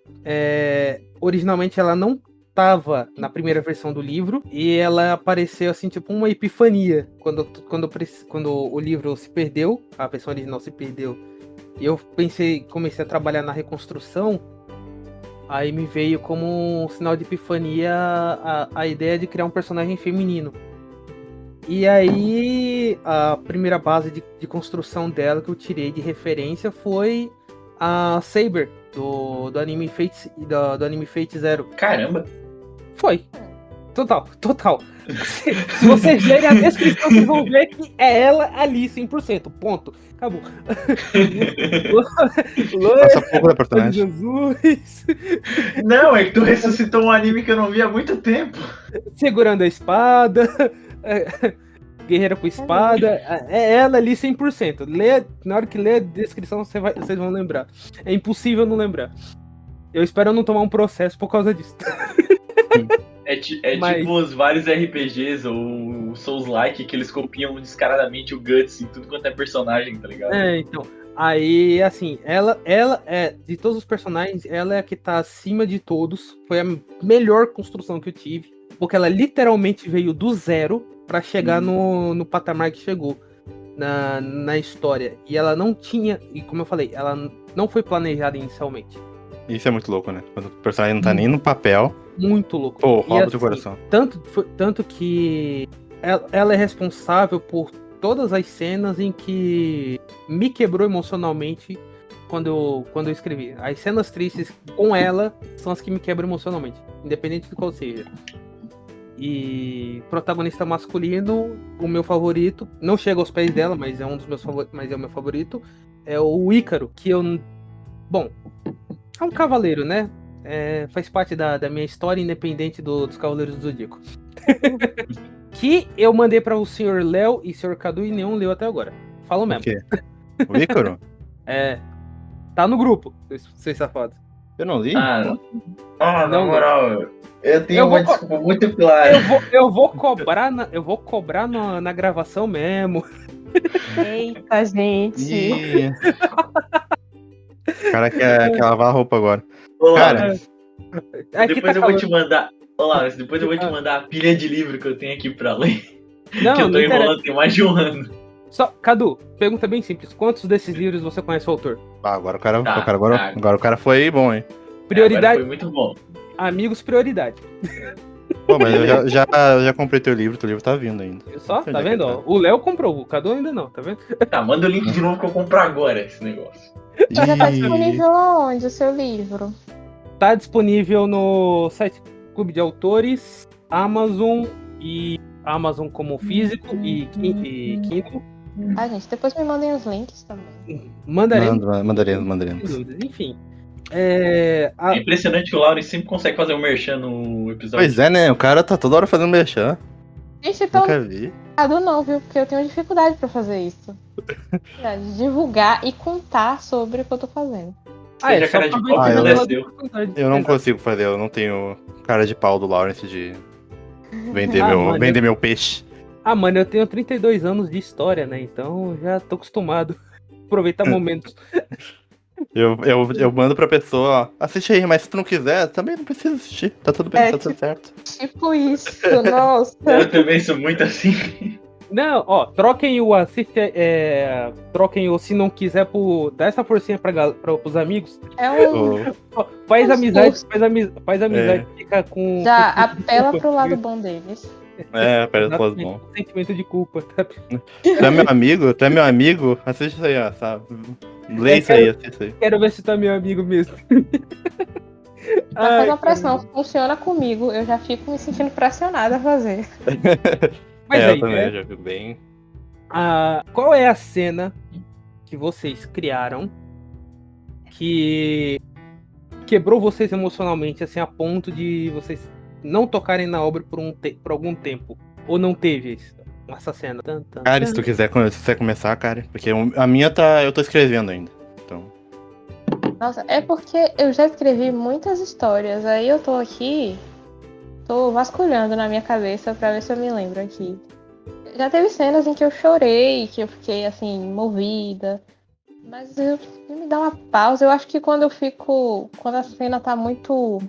Originalmente ela não tava na primeira versão do livro, e ela apareceu assim, tipo uma epifania, quando o livro se perdeu, a versão original se perdeu, e eu comecei a trabalhar na reconstrução. Aí me veio como um sinal de epifania a ideia de criar um personagem feminino. E aí, a primeira base de construção dela que eu tirei de referência foi a Saber, do anime Fate, do anime Fate Zero. Caramba! Foi. Total. Se vocês lerem a descrição, vocês vão ver que é ela ali, 100%. Ponto. Acabou. Passa pouco da personagem. Jesus. Não, é que tu ressuscitou um anime que eu não vi há muito tempo. Segurando a espada. Guerreira com espada. É ela ali 100%. Na hora que ler a descrição, vocês vão lembrar. É impossível não lembrar. Eu espero não tomar um processo por causa disso. Mas... tipo os vários RPGs ou Souls-like que eles copiam descaradamente o Guts em tudo quanto é personagem, tá ligado? Então. Aí, assim, ela é, de todos os personagens, ela é a que tá acima de todos. Foi a melhor construção que eu tive. Porque ela literalmente veio do zero pra chegar no patamar que chegou na história. E ela não tinha, e como eu falei, ela não foi planejada inicialmente. Isso é muito louco, né? Quando o personagem não tá nem no papel. Muito louco. Pô, rouba assim, teu coração. Tanto que ela é responsável por todas as cenas em que me quebrou emocionalmente quando eu escrevi. As cenas tristes com ela são as que me quebram emocionalmente, independente de qual seja. E protagonista masculino, o meu favorito, não chega aos pés dela, mas é um dos meus favoritos, mas é o meu favorito, é o Ícaro, que bom, é um cavaleiro, né? Faz parte da minha história, independente dos Cavaleiros do Zodíaco. Que eu mandei para o Sr. Léo e Sr. Cadu e nenhum leu até agora. Falo mesmo. O quê? O Ícaro? Tá no grupo, vocês safados. Eu não li? Na Não, moral, eu tenho uma desculpa muito clara. Eu vou cobrar na gravação mesmo. Eita, gente. Ih. O cara quer lavar a roupa agora. Olá, Cara, depois eu vou te mandar. Olá, depois eu vou te mandar a pilha de livro que eu tenho aqui pra ler. Não, que eu tô não interessa. enrolando tem mais de um ano. Só, Cadu, pergunta bem simples. Quantos desses livros você conhece o autor? agora Tá. o cara foi bom, hein? Prioridade, Agora foi muito bom. amigos, prioridade. Pô, mas eu já comprei teu livro tá vindo ainda. Só, tá Onde é que vendo? tá? Ó, o Léo comprou, o Cadu ainda não, tá vendo? Tá, manda o link de novo que eu compro agora esse negócio. Já tá Ih, disponível aonde o seu livro? Tá disponível no site Clube de Autores, Amazon e Amazon como físico e Kindle. Ah, gente, depois me mandem os links também. Mandaremos. Mandaremos. Sem dúvidas. Enfim. É impressionante que o Laurence sempre consegue fazer um merchan no episódio. Pois é, né? O cara tá toda hora fazendo merchan. Gente, então Nunca vi. não, viu? Porque eu tenho dificuldade pra fazer isso. De divulgar e contar sobre o que eu tô fazendo. Seja cara de pau, eu não desceu. Eu não consigo fazer, eu não tenho cara de pau do Lawrence de vender, mano, meu peixe. Ah, mano, eu tenho 32 anos de história, né? Então já tô acostumado a aproveitar momentos. Eu mando pra pessoa, ó, assiste aí, mas se tu não quiser, também não precisa assistir. Tá tudo bem, tá tudo certo. Tipo isso, nossa. Eu também sou muito assim. Não, ó, troquem o assiste, troquem o se não quiser dá essa forcinha pros amigos. É um. Ó, faz Um amizade, susto. faz amizade, fica com. Já com apela culpa. pro lado bom deles. Parece Exatamente, bom. sentimento de culpa, tá? Tu é meu amigo, assiste isso aí, ó, sabe? Lê isso aí, assiste isso aí. Quero ver se tu é meu amigo mesmo. Tá fazendo uma pressão, funciona comigo. Eu já fico me sentindo pressionada a fazer. Mas eu aí, também, né? já fico bem. Qual é a cena que vocês criaram que quebrou vocês emocionalmente, assim, a ponto de vocês não tocarem na obra por algum tempo? Ou não teve essa cena? Cara, se tu quiser começar, cara, porque a minha eu tô escrevendo ainda. Então. Nossa, é porque eu já escrevi muitas histórias. Aí eu tô aqui, tô vasculhando na minha cabeça pra ver se eu me lembro aqui. Já teve cenas em que eu chorei, que eu fiquei assim, movida. Mas me dá uma pausa. Eu acho que quando a cena tá muito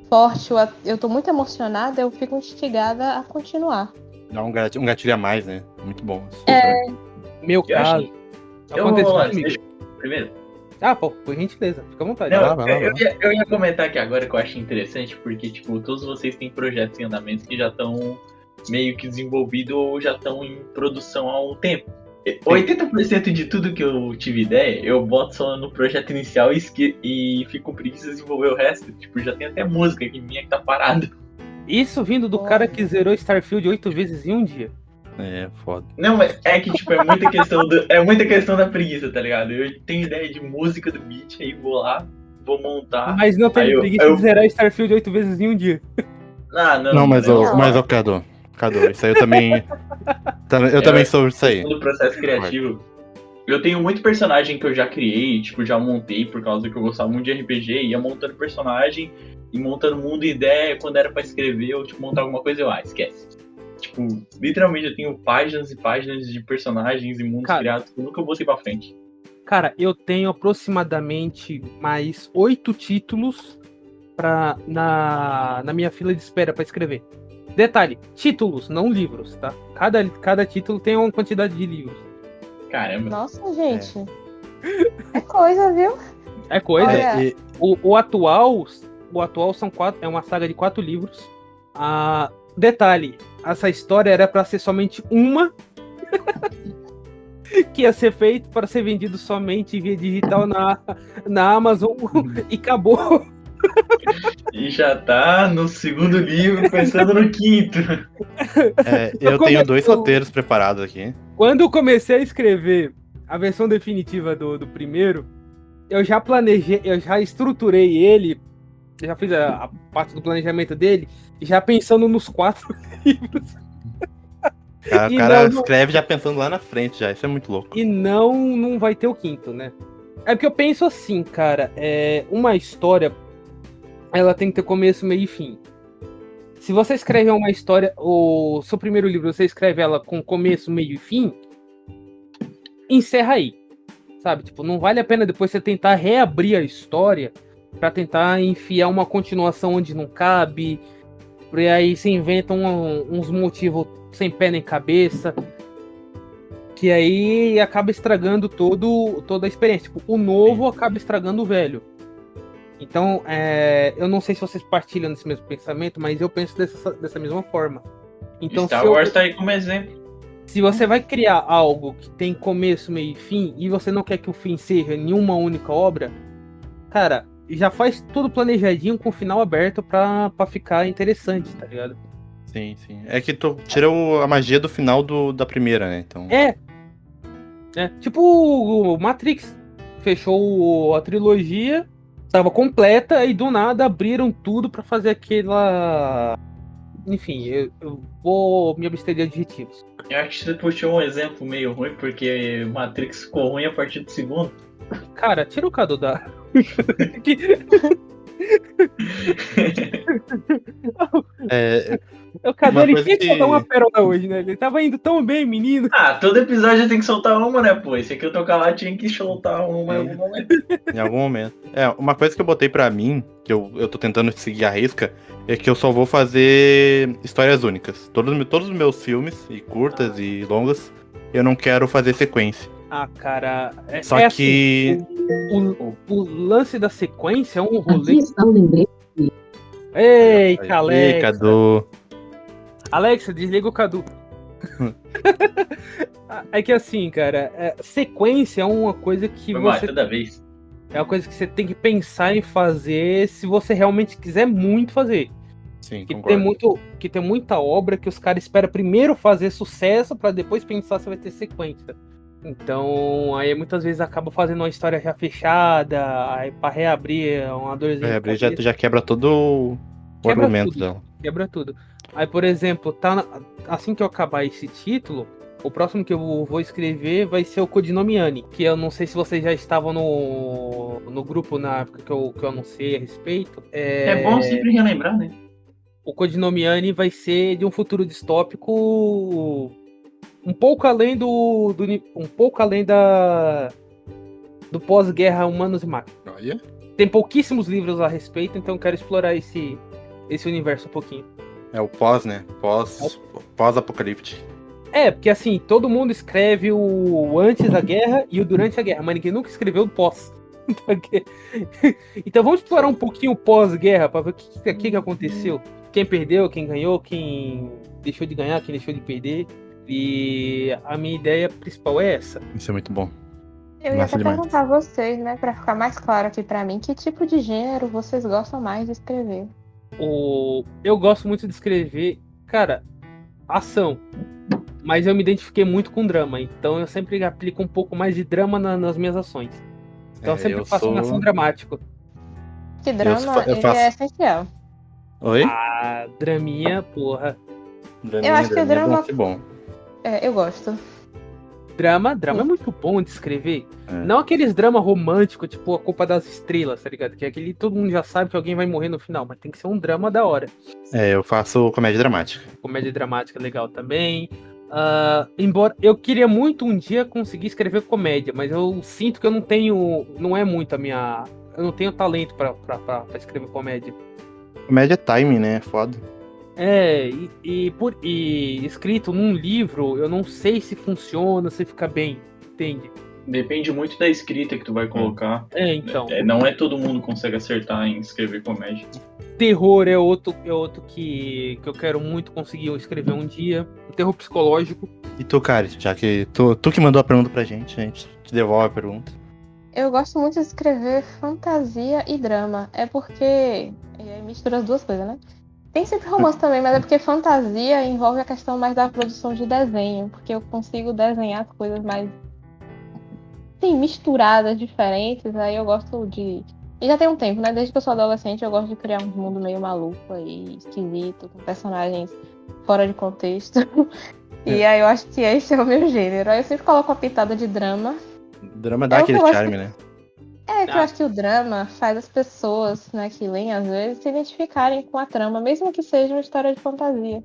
forte, eu tô muito emocionada, eu fico instigada a continuar. Dá um gatilho a mais, né? Muito bom. Meu Eu caso. acho Aconteceu comigo. Primeiro. Pô, por gentileza, fica à vontade. Não, vai lá. eu ia comentar aqui agora que eu acho interessante, porque, tipo, todos vocês têm projetos em andamento que já estão meio que desenvolvidos ou já estão em produção há um tempo. 80% de tudo que eu tive ideia, eu boto só no projeto inicial e fico com preguiça de desenvolver o resto. Tipo, já tem até música aqui minha que tá parada. Isso vindo do cara que zerou Starfield 8 vezes em um dia. É, foda. Não, mas é que, tipo, é muita questão da preguiça, tá ligado? Eu tenho ideia de música do beat, aí vou lá, vou montar. Mas não teve preguiça de zerar Starfield 8 vezes em um dia. Não, mas Cadu, isso aí eu também. Eu também sou isso aí. No processo criativo. Eu tenho muito personagem que eu já criei, tipo, já montei por causa que eu gostava muito de RPG, ia montando personagem e montando mundo e ideia. Quando era pra escrever ou tipo, montar alguma coisa, esquece. Tipo, literalmente eu tenho páginas e páginas de personagens e mundos criados que eu nunca botei pra frente. Cara, eu tenho aproximadamente mais 8 títulos na minha fila de espera pra escrever. Detalhe, títulos, não livros, tá? Cada título tem uma quantidade de livros. Caramba. Nossa, gente. É coisa, viu? É coisa. Olha. O atual são 4, é uma saga de 4 livros. Detalhe, essa história era pra ser somente uma que ia ser feito para ser vendido somente via digital na Amazon e acabou. E já tá no segundo livro, pensando no quinto. Eu tenho 2 roteiros preparados aqui. Quando eu comecei a escrever a versão definitiva do primeiro, eu já planejei, eu já estruturei ele, eu já fiz a parte do planejamento dele, já pensando nos 4 livros. O cara escreve já pensando lá na frente, já. Isso é muito louco. E não vai ter o quinto, né? É porque eu penso assim, cara, uma história, ela tem que ter começo, meio e fim. Se você escreve uma história, o seu primeiro livro, você escreve ela com começo, meio e fim, encerra aí, sabe? Tipo, não vale a pena depois você tentar reabrir a história pra tentar enfiar uma continuação onde não cabe, e aí você inventa uns motivos sem pé nem cabeça, que aí acaba estragando toda a experiência. Tipo, o novo acaba estragando o velho. Então, eu não sei se vocês partilham desse mesmo pensamento, mas eu penso dessa mesma forma. Então, Star Wars tá aí como exemplo. se você vai criar algo que tem começo, meio e fim, e você não quer que o fim seja nenhuma única obra, cara, já faz tudo planejadinho com o final aberto pra ficar interessante, tá ligado? Sim, sim. É que tu tira a magia do final da primeira, né? Então... Tipo o Matrix. Fechou a trilogia, estava completa, e do nada abriram tudo pra fazer aquela... Enfim, eu vou me abster de adjetivos. Eu acho que você puxou um exemplo meio ruim, porque Matrix ficou ruim a partir do segundo. Cara, tira o Cadu da... O Cadu, Uma ele coisa tinha que que- soltar uma pérola hoje, né? Ele tava indo tão bem, menino. Ah, todo episódio tem que soltar uma, né, pô? Esse aqui eu tô calado, tinha que soltar uma em algum momento. Em algum momento. Uma coisa que eu botei pra mim, que eu tô tentando seguir a risca, é que eu só vou fazer histórias únicas. Todos os meus filmes, e curtas e longas, eu não quero fazer sequência. Ah, cara... Só que... Assim, o lance da sequência é um rolê... Aqui está o lembrete. Eita, Ei, Alexa. Cadu. Alexa, desliga o Cadu. É que assim, cara, sequência é uma coisa que Foi mal, você... toda vez. É uma coisa que você tem que pensar em fazer se você realmente quiser muito fazer. Sim, Que concordo. tem muita obra que os caras esperam primeiro fazer sucesso pra depois pensar se vai ter sequência. Então, aí muitas vezes acaba fazendo uma história já fechada, aí pra reabrir é uma dorzinha de Abrir cabeça. já quebra todo o Quebra argumento tudo. dela. Quebra tudo. Aí, por exemplo, assim que eu acabar esse título, o próximo que eu vou escrever vai ser o Codinome Annie, que eu não sei se vocês já estavam no grupo na época que eu anunciei a respeito. É bom sempre relembrar, né? O Codinome Annie vai ser de um futuro distópico um pouco além um pouco além do pós-guerra Humanos e Máquinas. Olha. Tem pouquíssimos livros a respeito, então eu quero explorar esse universo um pouquinho. É o pós, né? Pós-apocalipse. Porque assim, todo mundo escreve o antes da guerra e o durante a guerra, mas ninguém nunca escreveu o pós. Então vamos explorar um pouquinho o pós-guerra para ver o que aconteceu. Quem perdeu, quem ganhou, quem deixou de ganhar, quem deixou de perder. E a minha ideia principal é essa. Isso é muito bom. Eu ia Massa até demais. perguntar a vocês, né, pra ficar mais claro aqui pra mim, que tipo de gênero vocês gostam mais de escrever? Eu gosto muito de escrever, cara, ação. Mas eu me identifiquei muito com drama, então eu sempre aplico um pouco mais de drama nas minhas ações. Então eu sempre faço uma ação dramática. Que drama, eu ele faço- é essencial. Oi? A draminha, porra. Eu acho que o drama- É bom ser bom. Eu gosto. Drama é muito bom de escrever. É. Não aqueles drama romântico, tipo A Culpa das Estrelas, tá ligado? Que é aquele todo mundo já sabe que alguém vai morrer no final, mas tem que ser um drama da hora. Eu faço comédia dramática. Comédia dramática é legal também. Embora eu queria muito um dia conseguir escrever comédia, mas eu sinto que eu não tenho. Não é muito a minha. Eu não tenho talento pra escrever comédia. Comédia é timing, né? É foda. E escrito num livro, eu não sei se funciona, se fica bem, entende? Depende muito da escrita que tu vai colocar. Então. Não é todo mundo que consegue acertar em escrever comédia. Terror é outro que eu quero muito conseguir escrever um dia. Terror psicológico. E tu, Kari, já que tu que mandou a pergunta pra gente, a gente te devolve a pergunta. Eu gosto muito de escrever fantasia e drama. É porque mistura as duas coisas, né? Tem sempre romance também, mas é porque fantasia envolve a questão mais da produção de desenho. Porque eu consigo desenhar as coisas mais, sim, misturadas, diferentes. Aí eu gosto de... E já tem um tempo, né? Desde que eu sou adolescente, eu gosto de criar um mundo meio maluco aí, esquisito, com personagens fora de contexto. E aí eu acho que esse é o meu gênero. Aí eu sempre coloco uma pitada de drama. Drama dá É o que aquele eu acho charme, que- né? Que eu acho que o drama faz as pessoas, né, que leem às vezes, se identificarem com a trama, mesmo que seja uma história de fantasia.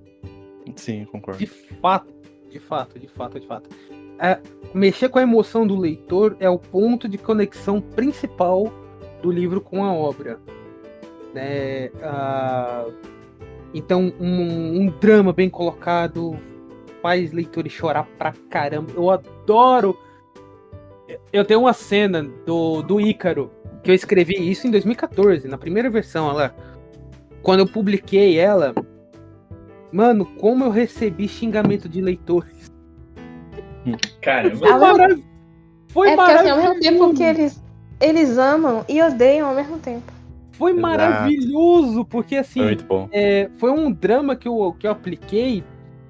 Sim, concordo. De fato. Mexer com a emoção do leitor é o ponto de conexão principal do livro com a obra. Né? Então, um drama bem colocado faz leitores chorar pra caramba. Eu adoro Eu tenho uma cena do Ícaro, que eu escrevi isso em 2014, na primeira versão, ela. Quando eu publiquei ela, mano, como eu recebi xingamento de leitores. Caramba. Foi porque assim, ao mesmo maravilhoso. tempo que eles amam e odeiam ao mesmo tempo. Foi Exato. maravilhoso, porque assim, Foi muito bom. foi um drama que eu apliquei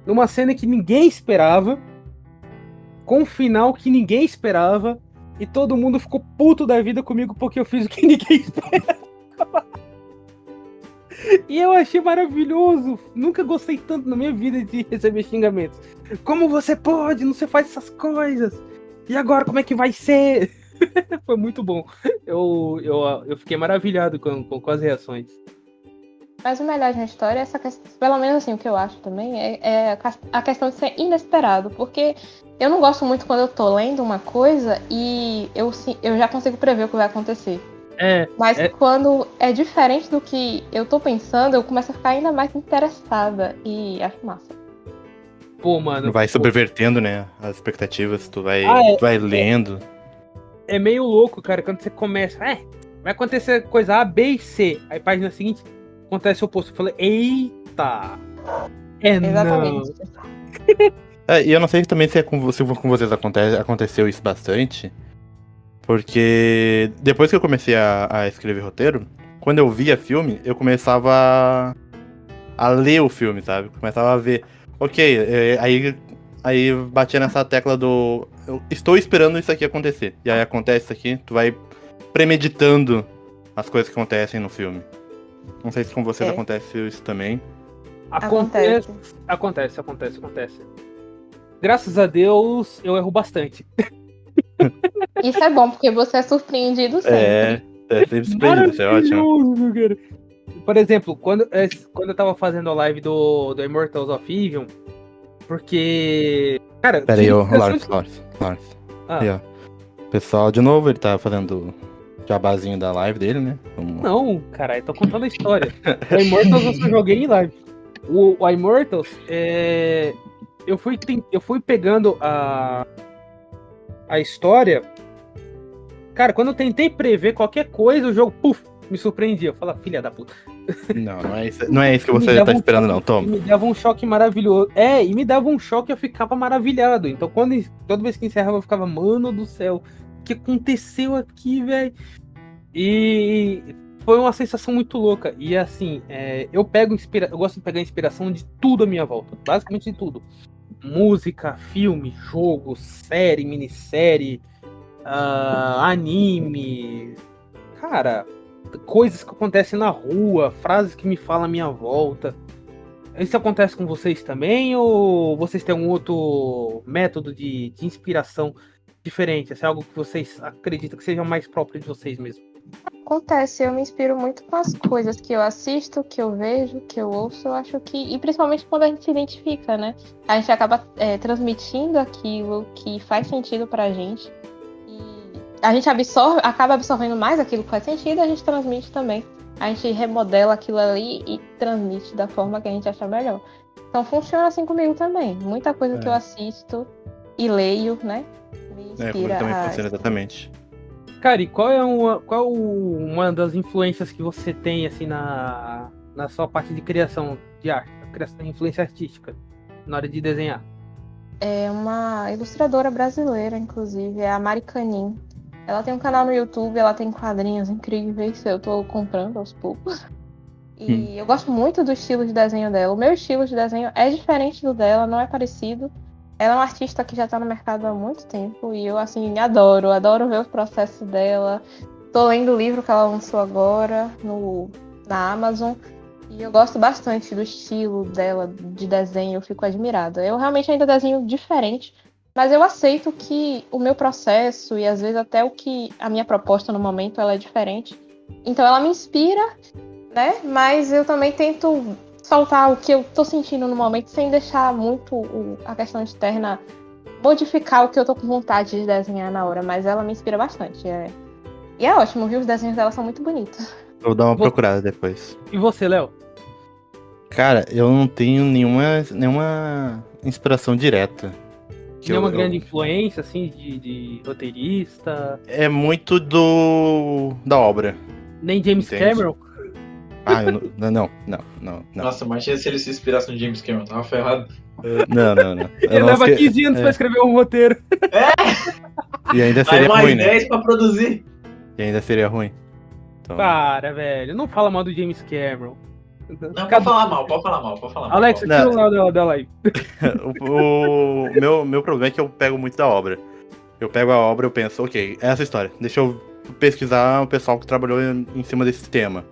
numa cena que ninguém esperava, com um final que ninguém esperava, e todo mundo ficou puto da vida comigo porque eu fiz o que ninguém esperava. E eu achei maravilhoso. Nunca gostei tanto na minha vida de receber xingamentos. Como você pode? Não se faz essas coisas. E agora como é que vai ser? Foi muito bom. Eu fiquei maravilhado com as reações. Mas o melhor de uma história é essa questão, pelo menos assim, o que eu acho também, é a questão de ser inesperado. Porque eu não gosto muito quando eu tô lendo uma coisa e eu já consigo prever o que vai acontecer. Mas quando é diferente do que eu tô pensando, eu começo a ficar ainda mais interessada e acho massa. Pô, mano. Vai subvertendo, né, as expectativas, tu vai lendo. É meio louco, cara, quando você começa, vai acontecer coisa A, B e C. Aí página seguinte, acontece o oposto. Eu falei, eita! Exatamente. Não. E eu não sei também se com vocês aconteceu isso bastante. Porque depois que eu comecei a escrever roteiro, quando eu via filme, eu começava a ler o filme, sabe? Começava a ver, aí batia nessa tecla do... Eu estou esperando isso aqui acontecer. E aí acontece isso aqui, tu vai premeditando as coisas que acontecem no filme. Não sei se com vocês acontece isso também. Acontece. Graças a Deus, eu erro bastante. Isso é bom, porque você é surpreendido sempre. Sempre surpreendido, isso é ótimo. Cara. Por exemplo, quando eu tava fazendo a live do Immortals of Evian, porque... Cara, pera aí, Lawrence. Aí, ó. O pessoal, de novo, ele tá fazendo o jabazinho da live dele, né? Não, caralho, tô contando a história. O Immortals eu só joguei em live. O Immortals, eu fui pegando a história. Cara, quando eu tentei prever qualquer coisa, o jogo, me surpreendia. Eu falava, filha da puta. Não é isso que você tá esperando, não, Tom. Me dava um choque maravilhoso. E me dava um choque e eu ficava maravilhado. Então, toda vez que encerrava, eu ficava, mano do céu, o que aconteceu aqui, velho? E foi uma sensação muito louca. E assim, eu gosto de pegar inspiração de tudo à minha volta. Basicamente de tudo. Música, filme, jogo, série, minissérie, anime. Cara, coisas que acontecem na rua, frases que me falam à minha volta. Isso acontece com vocês também? Ou vocês têm um outro método de inspiração diferente? Assim, algo que vocês acreditam que seja mais próprio de vocês mesmo? Acontece, eu me inspiro muito com as coisas que eu assisto, que eu vejo, que eu ouço. Eu acho que, e principalmente quando a gente se identifica, né? A gente acaba transmitindo aquilo que faz sentido pra gente. E a gente acaba absorvendo mais aquilo que faz sentido, e a gente transmite também. A gente remodela aquilo ali e transmite da forma que a gente achar melhor. Então funciona assim comigo também. Muita coisa que eu assisto e leio, né? Me inspira também funciona exatamente. Cara, e qual é uma das influências que você tem, assim, na sua parte de criação de arte, influência artística, na hora de desenhar? É uma ilustradora brasileira, inclusive, é a Mari Canin. Ela tem um canal no YouTube, ela tem quadrinhos incríveis, eu tô comprando aos poucos. E eu gosto muito do estilo de desenho dela. O meu estilo de desenho é diferente do dela, não é parecido. Ela é uma artista que já tá no mercado há muito tempo e eu, assim, adoro ver os processos dela. Tô lendo o livro que ela lançou agora na Amazon e eu gosto bastante do estilo dela de desenho, eu fico admirada. Eu realmente ainda desenho diferente, mas eu aceito que o meu processo e às vezes até a minha proposta no momento ela é diferente. Então ela me inspira, né? Mas eu também tento soltar o que eu tô sentindo no momento sem deixar muito a questão externa modificar o que eu tô com vontade de desenhar na hora, mas ela me inspira bastante. E é ótimo, viu? Os desenhos dela são muito bonitos. Vou dar uma procurada depois. E você, Léo? Cara, eu não tenho nenhuma inspiração direta. Que Ele é uma grande influência, assim, de roteirista. É muito da obra. Nem James Entende? Cameron. Ah, eu não. Nossa, imagina se ele se inspirasse no James Cameron, tava ferrado. Não. Ele leva 15 anos pra escrever um roteiro. E ainda Aí seria mais ruim, né? 10 pra produzir. E ainda seria ruim. Então, Para, velho. Não fala mal do James Cameron. Não, pode falar mal. Alex, tira o lado da live. meu problema é que eu pego muito da obra. Eu pego a obra e eu penso, ok, essa história. Deixa eu pesquisar o pessoal que trabalhou em cima desse tema.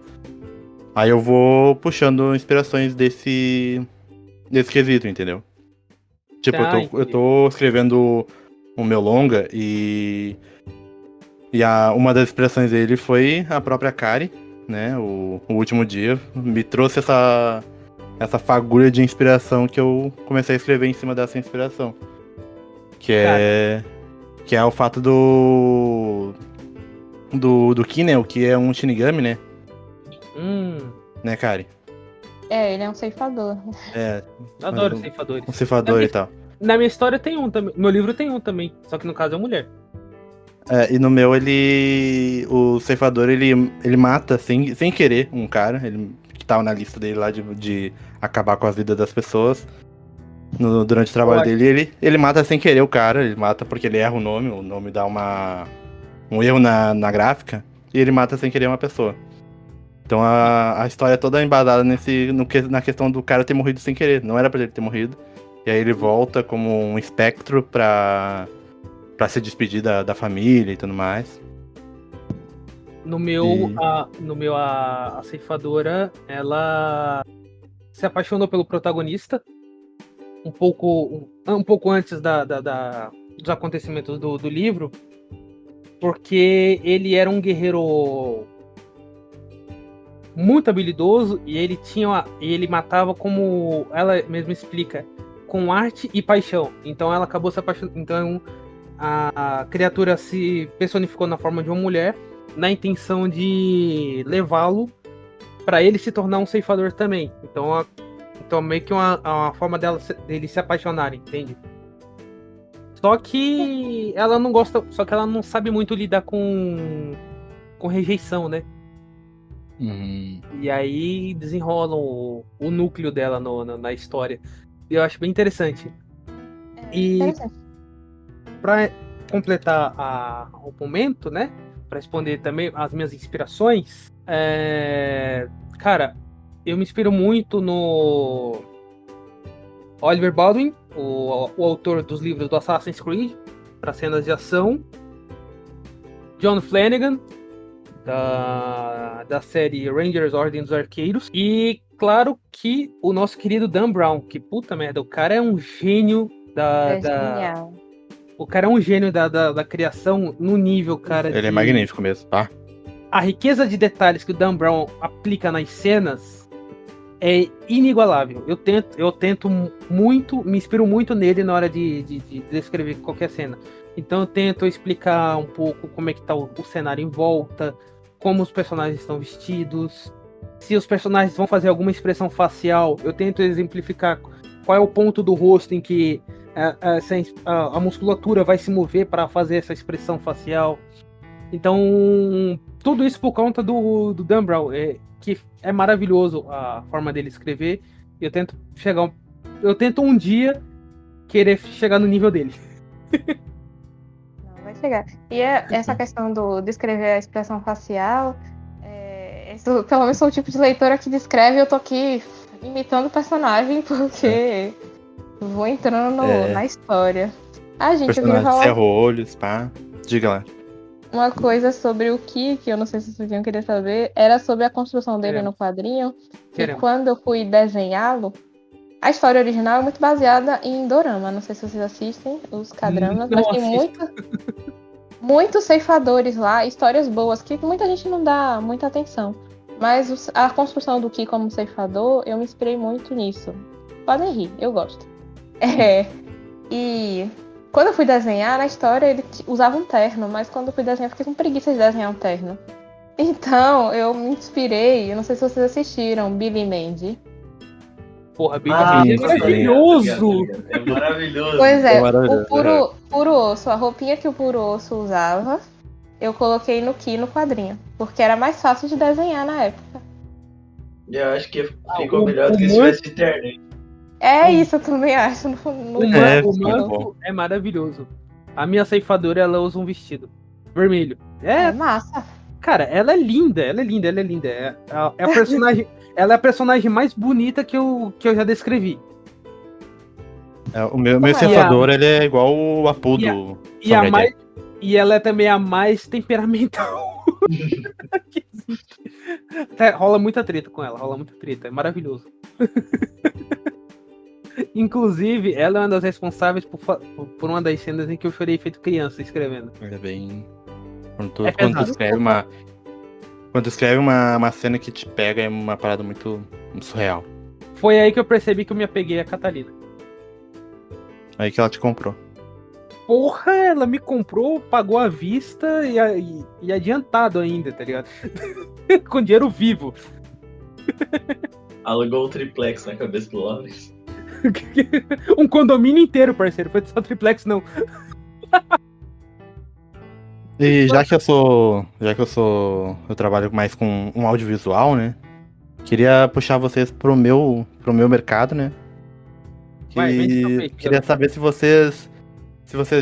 Aí eu vou puxando inspirações desse quesito, entendeu? Tipo, eu tô escrevendo o meu longa e uma das inspirações dele foi a própria Kari, né? O último dia me trouxe essa fagulha de inspiração que eu comecei a escrever em cima dessa inspiração. Que é o fato do Ki, né? O Ki é um Shinigami, né? Né, Kari? Ele é um ceifador. Adoro ceifadores. Um ceifador e tal. Na minha história tem um também. No meu livro tem um também. Só que no caso é mulher. E no meu, o ceifador, ele mata sem querer um cara, que tava na lista dele lá de acabar com a vida das pessoas. Durante o trabalho dele, ele mata sem querer o cara, ele mata porque ele erra o nome dá um erro na gráfica, e ele mata sem querer uma pessoa. Então a história é toda embasada na questão do cara ter morrido sem querer, não era pra ele ter morrido. E aí ele volta como um espectro pra se despedir da família e tudo mais. No meu, a ceifadora, ela se apaixonou pelo protagonista um pouco antes dos acontecimentos do livro, porque ele era um guerreiro muito habilidoso e ele matava, como ela mesma explica, com arte e paixão. Então ela acabou se apaixonando. Então a criatura se personificou na forma de uma mulher, na intenção de levá-lo para ele se tornar um ceifador também. Então meio que uma forma deles se apaixonarem, entende? Só que ela não gosta, só que ela não sabe muito lidar com rejeição, né? E aí desenrolam o núcleo dela na história. E eu acho bem interessante. Para completar o momento, né? Para responder também as minhas inspirações, cara, eu me inspiro muito no Oliver Baldwin, o autor dos livros do Assassin's Creed, para cenas de ação. John Flanagan, da série Rangers Ordem dos Arqueiros. E, claro, que o nosso querido Dan Brown, que puta merda, o cara é um gênio genial. O cara é um gênio da criação no nível, cara. Ele é magnífico mesmo, tá? A riqueza de detalhes que o Dan Brown aplica nas cenas é inigualável. Eu tento muito, me inspiro muito nele na hora de descrever qualquer cena. Então eu tento explicar um pouco como é que tá o cenário em volta, como os personagens estão vestidos, se os personagens vão fazer alguma expressão facial. Eu tento exemplificar qual é o ponto do rosto em que a musculatura vai se mover para fazer essa expressão facial. Então, tudo isso por conta do Dan Brown, que é maravilhoso a forma dele escrever. Eu tento um dia querer chegar no nível dele. Não, vai chegar. E essa questão de escrever a expressão facial, pelo menos sou o tipo de leitora que descreve, eu tô aqui imitando o personagem, porque vou entrando na história. Gente, eu queria falar... Cerra olhos, pá. Diga lá. Uma coisa sobre o que eu não sei se vocês iam querer saber, era sobre a construção dele no quadrinho. E quando eu fui desenhá-lo, a história original é muito baseada em dorama. Não sei se vocês assistem os K-dramas, mas tem muitos ceifadores lá, histórias boas que muita gente não dá muita atenção. Mas a construção do Ki como ceifador, eu me inspirei muito nisso. Podem rir, eu gosto. E quando eu fui desenhar, na história ele usava um terno, mas quando eu fui desenhar, eu fiquei com preguiça de desenhar um terno. Então, eu me inspirei, eu não sei se vocês assistiram, Billy Mandy. Porra, Big Ah, Bang é sim, maravilhoso! É maravilhoso. Pois é, maravilhoso, o puro osso, a roupinha que o puro osso usava, eu coloquei no Ki no quadrinho. Porque era mais fácil de desenhar na época. E eu acho que ficou o- melhor do o que se manto- tivesse terno. É Hum. isso, eu também acho. O ficou manto é maravilhoso. A minha ceifadora, ela usa um vestido vermelho. É massa. Cara, ela é linda, ela é linda, ela é linda. É a personagem, ela é a personagem mais bonita que eu já descrevi. O meu Como é? ceifador, ele é igual o Apu E a- do E, a Sombra mais, Jack. e ela é também a mais temperamental que existe. Rola muita treta com ela, rola muita treta, é maravilhoso. Inclusive, ela é uma das responsáveis por uma das cenas em que eu chorei feito criança escrevendo. É bem. Quando É tu pesado. escreve uma. Quando tu escreve uma cena que te pega, é uma parada muito surreal. Foi aí que eu percebi que eu me apeguei a Catalina. Aí que ela te comprou. Porra, ela me comprou, pagou à vista e adiantado ainda, tá ligado? Com dinheiro vivo. Alugou um triplex na cabeça do Lawrence. Um condomínio inteiro, parceiro. Foi só triplex, não. E já que eu trabalho mais com um audiovisual, né? Queria puxar vocês pro meu mercado, né? Vai, vem de E tapete, queria saber se vocês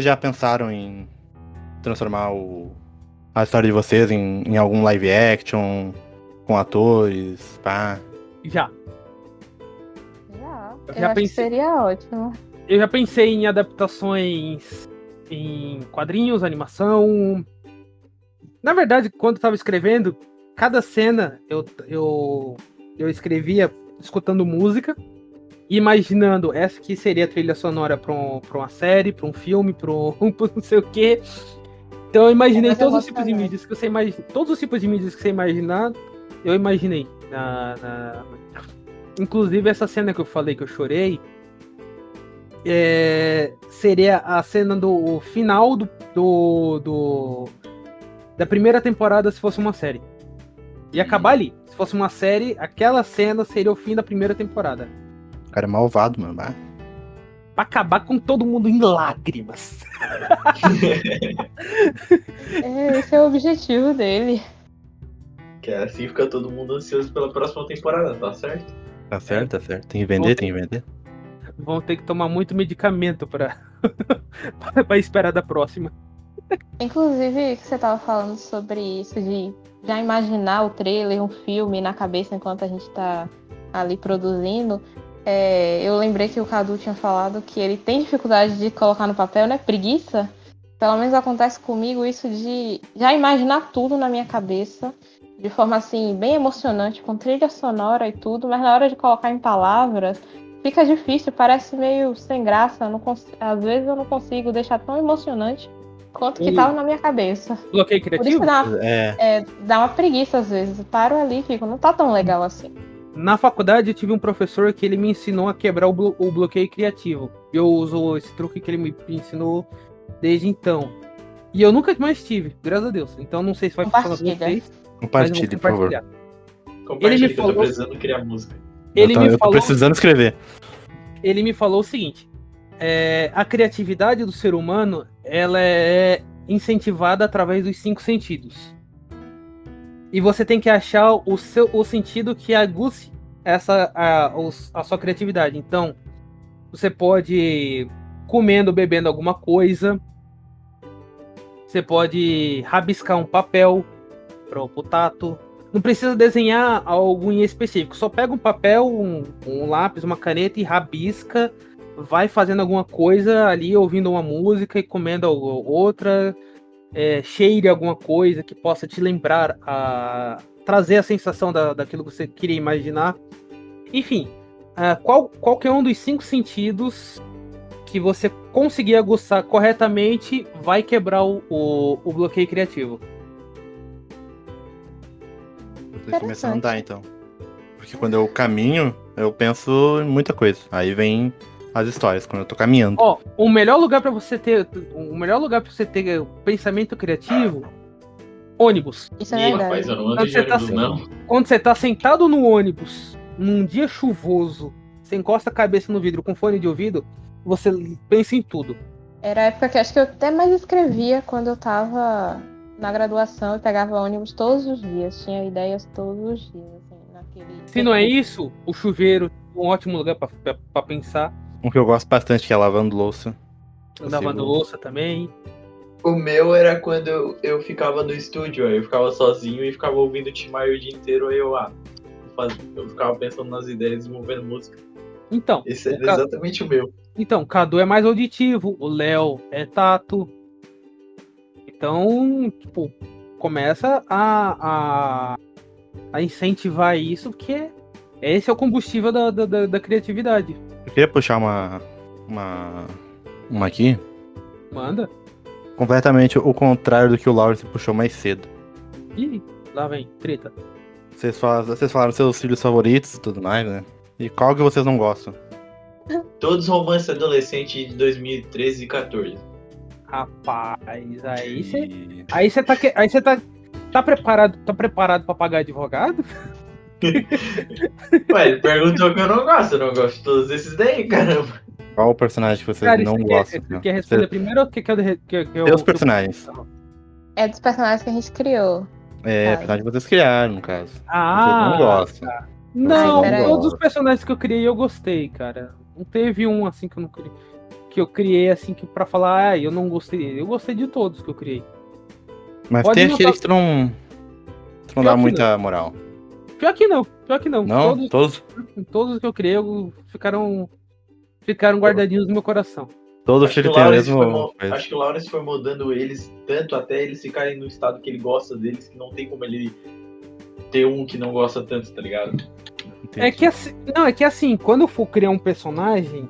já pensaram em transformar a história de vocês em algum live action, com atores, pá. Já. Já. Já Eu acho que pensei. seria ótimo. Eu já pensei em adaptações em quadrinhos, animação. Na verdade, quando eu tava escrevendo, cada cena eu escrevia escutando música, imaginando essa que seria a trilha sonora pra uma série, pra um filme, pra não sei o quê. Então eu imaginei Mas todos os tipos de emocionante. mídias que você imagina, todos os tipos de mídias que você imaginar, eu imaginei. Inclusive essa cena que eu falei que eu chorei, seria a cena do final da primeira temporada se fosse uma série. Ia acabar ali. Se fosse uma série, aquela cena seria o fim da primeira temporada. O cara é malvado, mano. Bah. Pra acabar com todo mundo em lágrimas. Esse é o objetivo dele. Que assim fica todo mundo ansioso pela próxima temporada, tá certo? Tá certo, tá certo. Tem que vender, tem que vender. Vão ter que tomar muito medicamento pra esperar da próxima. Inclusive, que você tava falando sobre isso de já imaginar o trailer, um filme na cabeça enquanto a gente tá ali produzindo. Eu lembrei que o Cadu tinha falado que ele tem dificuldade de colocar no papel, né? Preguiça. Pelo menos acontece comigo isso de já imaginar tudo na minha cabeça, de forma assim, bem emocionante, com trilha sonora e tudo, mas na hora de colocar em palavras, fica difícil, parece meio sem graça. Às vezes eu não consigo deixar tão emocionante quanto que tava na minha cabeça. Bloqueio Por isso criativo? dá uma preguiça às vezes. Eu paro ali e fico, não tá tão legal assim. Na faculdade eu tive um professor que ele me ensinou a quebrar o bloqueio criativo. Eu uso esse truque que ele me ensinou desde então. E eu nunca mais tive, graças a Deus. Então não sei se vai funcionar com vocês. Compartilhe, por favor. Compartilha, me que eu tô precisando criar música. Eu tô precisando escrever. Ele me falou o seguinte: a criatividade do ser humano ela é incentivada através dos 5 sentidos. E você tem que achar o sentido que aguce a sua criatividade. Então, você pode ir comendo, bebendo alguma coisa. Você pode rabiscar um papel pro tato. Não precisa desenhar algo em específico. Só pega um papel, um lápis, uma caneta e rabisca. Vai fazendo alguma coisa ali, ouvindo uma música e comendo outra. Cheire alguma coisa que possa te lembrar, trazer a sensação daquilo que você queria imaginar. Enfim, qualquer um dos 5 sentidos que você conseguir aguçar corretamente vai quebrar o bloqueio criativo. Eu tô começando a andar, então. Porque quando eu caminho, eu penso em muita coisa. Aí vem as histórias, quando eu tô caminhando. Ó, o melhor lugar pra você ter pensamento criativo, ônibus. Isso é verdade. Rapaz, eu não ando de ônibus, não. Quando você tá sentado no ônibus, num dia chuvoso, você encosta a cabeça no vidro com fone de ouvido, você pensa em tudo. Era a época que acho que eu até mais escrevia quando eu tava na graduação e pegava ônibus todos os dias. Tinha ideias todos os dias, assim, naquele... Se não é isso, o chuveiro é um ótimo lugar pra pensar. Um que eu gosto bastante, que é lavando louça. Lavando louça também. O meu era quando eu ficava no estúdio, aí eu ficava sozinho e ficava ouvindo o Tim Maia o dia inteiro, aí eu ficava pensando nas ideias, desenvolvendo música. Então, Esse é exatamente o meu. Então, o Cadu é mais auditivo, o Léo é tato. Então, tipo, começa a incentivar isso, porque esse é o combustível da criatividade. Eu queria puxar uma aqui. Manda. Completamente o contrário do que o Lawrence puxou mais cedo. Ih, lá vem, treta. Vocês falaram seus filhos favoritos e tudo mais, né? E qual que vocês não gostam? Todos os romances adolescentes de 2013 e 14. Rapaz, aí você tá preparado pra pagar advogado? Ué, ele perguntou que eu não gosto de todos esses daí, caramba. Qual o personagem que vocês não gostam? Você quer responder primeiro ou que eu... Seus personagens. É dos personagens que a gente criou. Personagem que vocês criaram, no caso. Ah, Vocês não gostam. tá. Não, Peraí. todos os personagens que eu criei eu gostei, cara. Não teve um assim que eu não criei. Que eu criei assim que pra falar, eu não gostei. Eu gostei de todos que eu criei. Mas Pode tem notar- aqueles que tu não Pior dá que muita moral. Pior que não. Não? Todos Todos que eu criei ficaram guardadinhos no meu coração. Todo Acho que filho o tem o Lawrence mesmo. acho que o Lawrence foi mudando eles tanto até eles ficarem no estado que ele gosta deles, que não tem como ele ter um que não gosta tanto, tá ligado? É que assim, quando eu for criar um personagem,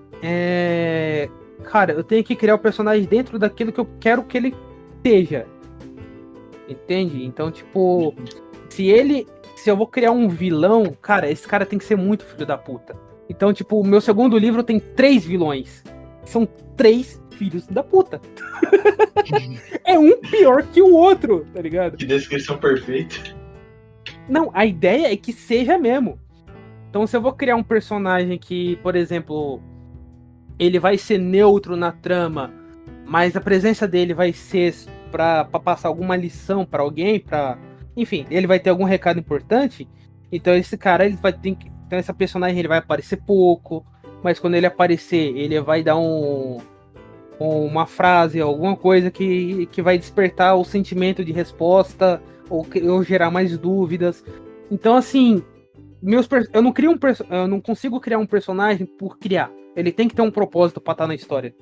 cara, eu tenho que criar o personagem dentro daquilo que eu quero que ele seja. Entende? Então, tipo, se eu vou criar um vilão, cara, esse cara tem que ser muito filho da puta. Então, tipo, o meu segundo livro tem 3 vilões. São 3 filhos da puta. É um pior que o outro, tá ligado? Que descrição perfeita. Não, a ideia é que seja mesmo. Então, se eu vou criar um personagem que, por exemplo, ele vai ser neutro na trama, mas a presença dele vai ser pra passar alguma lição pra alguém, enfim, ele vai ter algum recado importante. Então, esse cara, ele vai ter que... Então, essa personagem, ele vai aparecer pouco, mas quando ele aparecer, ele vai dar uma frase, alguma coisa que vai despertar o sentimento de resposta ou gerar mais dúvidas. Então, assim, eu não consigo criar um personagem por criar. Ele tem que ter um propósito pra estar na história.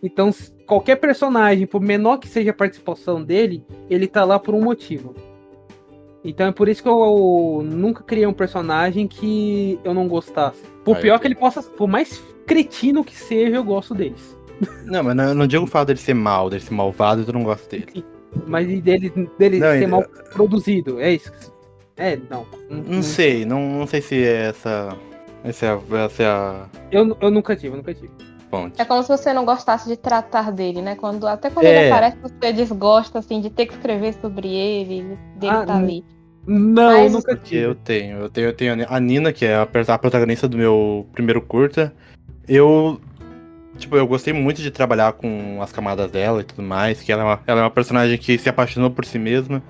Então, qualquer personagem, por menor que seja a participação dele, ele tá lá por um motivo. Então é por isso que eu nunca criei um personagem que eu não gostasse. Por pior que ele possa, por mais cretino que seja, eu gosto deles. Não, mas eu não digo o fato dele ser mal, dele ser malvado, tu não gosta dele. Mas dele Não, ser mal produzido, é isso. Não sei, não sei se é essa é a Eu nunca tive. ponte. É como se você não gostasse de tratar dele, né? Até quando ele aparece, você desgosta, assim, de ter que escrever sobre ele, dele tá ali. Não, Mas- nunca tive. Eu tenho a Nina, que é a protagonista do meu primeiro curta. Eu gostei muito de trabalhar com as camadas dela e tudo mais, que ela é uma personagem que se apaixonou por si mesma.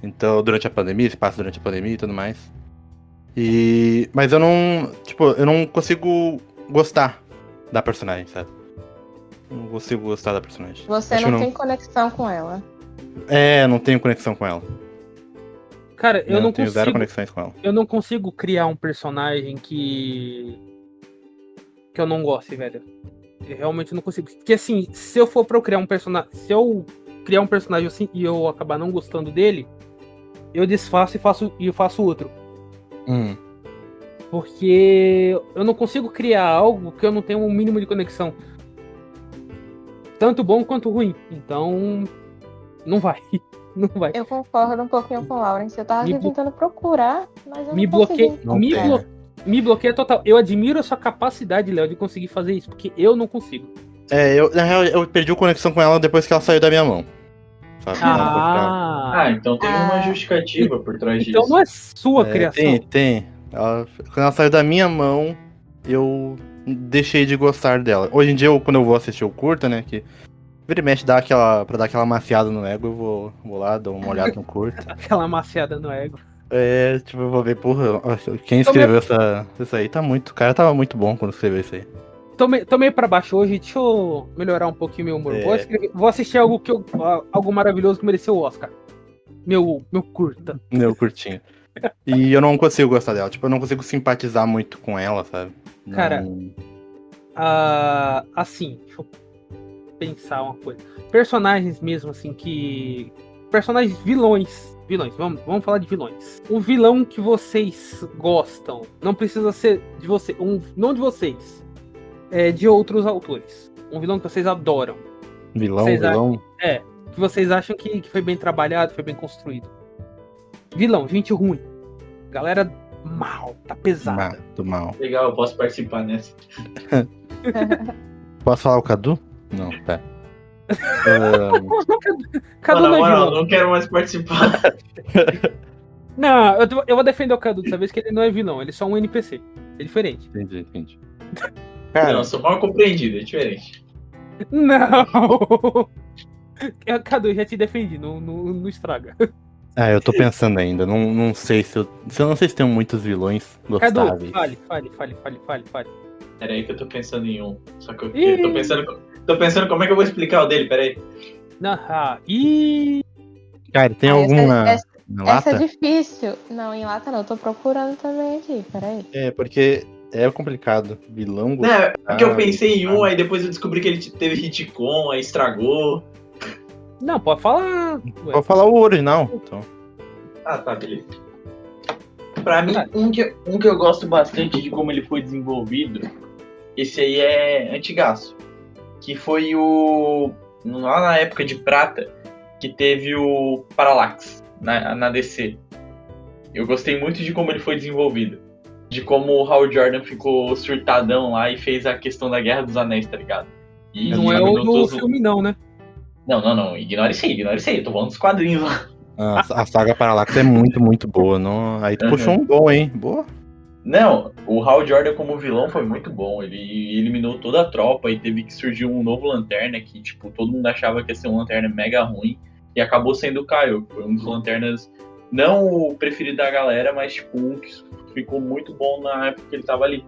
Então, durante a pandemia, se passa durante a pandemia e tudo mais. Mas eu não consigo gostar da personagem, sabe? Não consigo gostar da personagem. Você Acho que não tem conexão com ela. não tenho conexão com ela. Cara, eu não tenho consigo. zero conexões com ela. Eu não consigo criar um personagem que eu não goste, velho. Eu realmente não consigo. Porque assim, se eu for pra eu criar um personagem. Se eu criar um personagem assim e eu acabar não gostando dele, eu desfaço e faço outro. Porque eu não consigo criar algo que eu não tenho um mínimo de conexão. Tanto bom quanto ruim. Então, não vai. Não vai. Eu concordo um pouquinho com o Lawrence. Eu tava Me aqui tentando procurar, mas eu Me não consegui. bloqueia. Me bloqueia total. Eu admiro a sua capacidade, Léo, de conseguir fazer isso, porque eu não consigo. Na real, eu perdi a conexão com ela depois que ela saiu da minha mão. Sabe? Então tem uma justificativa por trás disso. Então não é sua criação. Tem. Quando ela saiu da minha mão, eu deixei de gostar dela. Hoje em dia, quando eu vou assistir o curta, né, que vira e mexe pra dar aquela maciada no ego, eu vou lá, dou uma olhada no curta. Aquela maciada no ego. Tipo, eu vou ver, porra, quem escreveu isso aí tá muito... O cara tava muito bom quando escreveu isso aí. Tô meio pra baixo hoje, deixa eu melhorar um pouquinho meu humor. Vou assistir algo maravilhoso que mereceu o Oscar. Meu curta. Meu curtinho. E eu não consigo gostar dela. Tipo, eu não consigo simpatizar muito com ela, sabe? Cara, assim, deixa eu pensar uma coisa. Personagens mesmo, assim, que... Personagens vilões. Vamos falar de vilões. Um vilão que vocês gostam. Não precisa ser de você. Não de vocês. É de outros autores. Um vilão que vocês adoram. Vilão? Que vocês acham que foi bem trabalhado, foi bem construído. Vilão, gente ruim. Galera mal, tá pesada. Muito mal. Legal, eu posso participar nessa. Posso falar o Cadu? Não, pera. Cadu Mano, não é na moral, vilão. não quero mais participar. Não, eu vou defender o Cadu dessa vez, que ele não é vilão, ele é só um NPC. É diferente. Entendi. Cara, Não, sou mal compreendido, é diferente. Não! Cadu, eu já te defendi, não estraga. eu tô pensando ainda. Não sei se eu não sei se tem muitos vilões gostáveis. Cadu, fale. Pera aí que eu tô pensando em um. Só que eu Ih. tô pensando como é que eu vou explicar o dele, pera aí. Cara, tem algum na Essa lata? é difícil. Não, em lata não, tô procurando também aqui, peraí. Porque é complicado. Vilão Não, é porque eu gostável. pensei em um, aí depois eu descobri que ele teve hitcom, aí estragou. Não, pode falar. Ué. Vou falar o original, então. Ah, tá, beleza. Pra mim, um que eu gosto bastante de como ele foi desenvolvido, esse aí é antigaço. Que foi lá na época de prata, que teve o Parallax na DC. Eu gostei muito de como ele foi desenvolvido. De como o Hal Jordan ficou surtadão lá e fez a questão da Guerra dos Anéis, tá ligado? E Não é o do filme, não, né? Não. Ignora isso aí. Eu tô falando dos quadrinhos lá. A saga Parallax é muito, muito boa. Não... Aí tu puxou um bom, hein? Boa. Não, o Hal Jordan como vilão foi muito bom. Ele eliminou toda a tropa e teve que surgir um novo Lanterna que, tipo, todo mundo achava que ia ser um Lanterna mega ruim. E acabou sendo o Kyle, que foi um dos Lanternas, não o preferido da galera, mas, tipo, um que ficou muito bom na época que ele tava ali.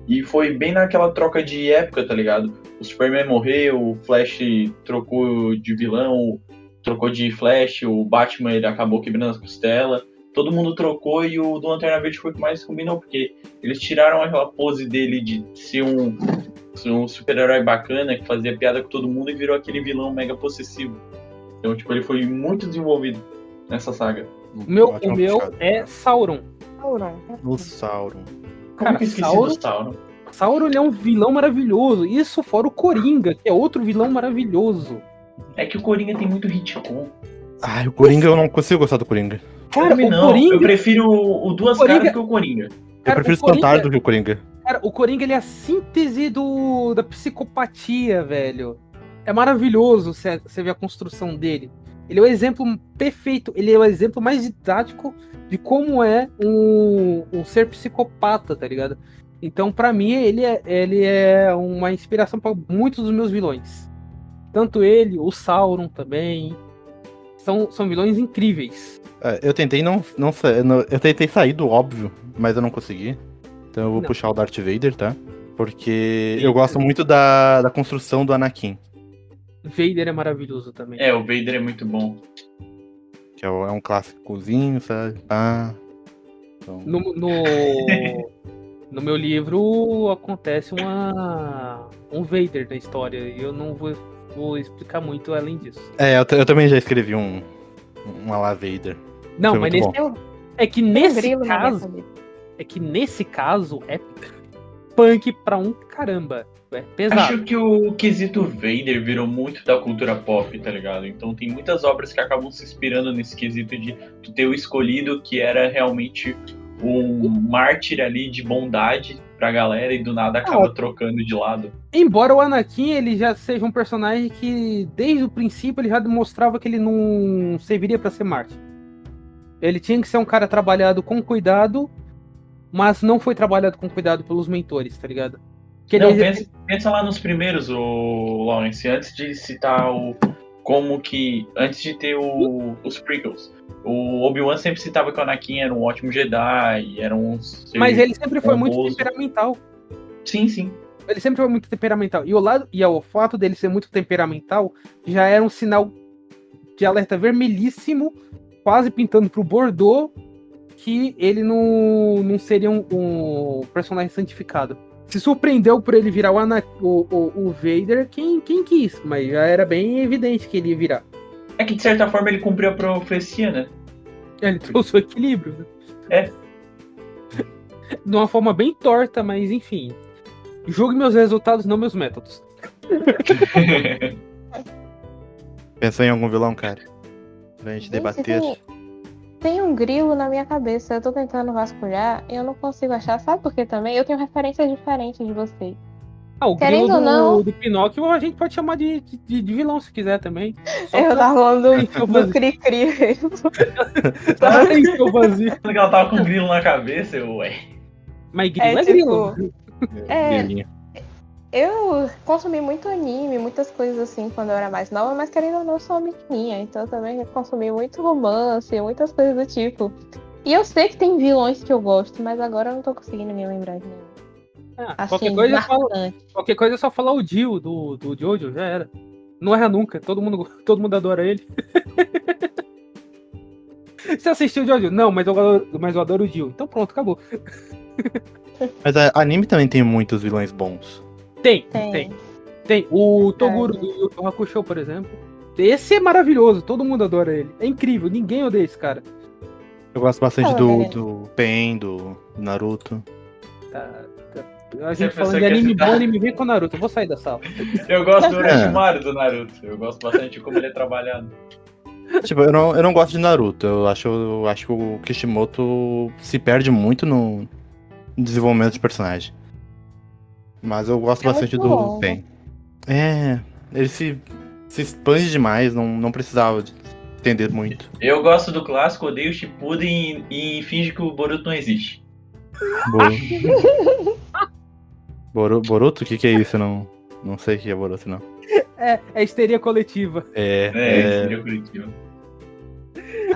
E foi bem naquela troca de época, tá ligado? O Superman morreu, o Flash trocou de vilão, trocou de Flash, o Batman ele acabou quebrando as costelas. Todo mundo trocou e o do Lanterna Verde foi o que mais combinou, porque eles tiraram aquela pose dele de ser um super-herói bacana, que fazia piada com todo mundo e virou aquele vilão mega possessivo. Então, tipo, ele foi muito desenvolvido nessa saga. O meu é Sauron. O Sauron. Como Cara, que eu esqueci do Sauron? Sauron ele é um vilão maravilhoso. Isso fora o Coringa, que é outro vilão maravilhoso. É que o Coringa tem muito hitcom. O Coringa eu não consigo gostar do Coringa. Cara, o não, Coringa... eu prefiro o Duas Coringa- Caras que o Coringa. Eu prefiro Espantalho do que o Coringa. Cara, o Coringa ele é a síntese da psicopatia, velho. É maravilhoso você ver a construção dele. Ele é o exemplo perfeito, ele é o exemplo mais didático de como é um ser psicopata, tá ligado? Então, pra mim, ele é uma inspiração pra muitos dos meus vilões. Tanto ele, o Sauron também. São vilões incríveis. Eu tentei eu tentei sair do óbvio, mas eu não consegui. Então eu vou puxar o Darth Vader, tá? Porque eu gosto muito da construção do Anakin. Vader é maravilhoso também. É, o Vader é muito bom. Que é um clássicozinho, sabe? Então... No meu livro acontece um Vader na história. E eu não vou explicar muito além disso. Eu também já escrevi um Ala Vader. Não, Foi mas muito nesse, bom. é que Tem um nesse grilo na minha caso. cabeça. É que nesse caso é punk pra um caramba. É pesado. Acho que o quesito Vader virou muito da cultura pop, tá ligado? Então tem muitas obras que acabam se inspirando nesse quesito de tu ter o escolhido que era realmente um mártir ali de bondade pra galera e do nada acaba trocando de lado. Embora o Anakin ele já seja um personagem que desde o princípio ele já demonstrava que ele não serviria pra ser mártir. Ele tinha que ser um cara trabalhado com cuidado mas não foi trabalhado com cuidado pelos mentores, tá ligado? Que Não, ele- pensa lá nos primeiros, o Lawrence, antes de citar o. Como que. Antes de ter os prequels. O Obi-Wan sempre citava que o Anakin era um ótimo Jedi, era um. Mas ele sempre foi muito honroso. temperamental. Sim, sim. Ele sempre foi muito temperamental. E o fato dele ser muito temperamental já era um sinal de alerta vermelhíssimo, quase pintando pro Bordeaux, que ele não seria um personagem santificado. Se surpreendeu por ele virar o Vader, quem quis, mas já era bem evidente que ele ia virar. É que de certa forma ele cumpriu a profecia, né? Ele trouxe o equilíbrio, né? É. De uma forma bem torta, mas enfim. Julgue meus resultados, não meus métodos. Pensou em algum vilão, cara? Pra gente debater. Tem um grilo na minha cabeça. Eu tô tentando vasculhar e eu não consigo achar. Sabe por quê também? Eu tenho referências diferentes de vocês. O Querendo grilo ou não- do Pinóquio a gente pode chamar de vilão se quiser também. Só Eu pra- tava falando Encher o do vazio. Cri-Cri. Só pra encher o vazio. Quando ela tava com um grilo na cabeça, ué. Mas grilo é tipo, grilo. É. Grilinho. Eu consumi muito anime, muitas coisas assim quando eu era mais nova, mas querendo ou não, eu sou uma menininha, então eu também consumi muito romance, muitas coisas do tipo. E eu sei que tem vilões que eu gosto, mas agora eu não tô conseguindo me lembrar de nenhum. Ah, Assim, marcante. qualquer coisa é só falar o Dio do Jojo, já era. Não erra nunca, todo mundo adora ele. Você assistiu o Jojo? Não, mas eu adoro o Dio. Então pronto, acabou. Mas anime também tem muitos vilões bons. Tem. O Toguro do Yu Yu Hakusho, por exemplo. Esse é maravilhoso, todo mundo adora ele. É incrível, ninguém odeia esse cara. Eu gosto bastante Fala, do beleza. Pain, do Naruto. A Você gente falando pensou de que ia anime citar? bom, anime vem com o Naruto. Eu vou sair da sala. Eu gosto do Orochimaru do Naruto. Eu gosto bastante de como ele é trabalhado. Tipo, eu não gosto de Naruto. Eu acho que o Kishimoto se perde muito no desenvolvimento de personagem. Mas eu gosto É bastante muito do longo. Pain. Ele se expande demais, não precisava de estender muito. Eu gosto do clássico, odeio o Shippuden e finge que o Boruto não existe. Boruto? O que é isso? Eu não sei o que é Boruto, não. É histeria coletiva. Seria coletivo.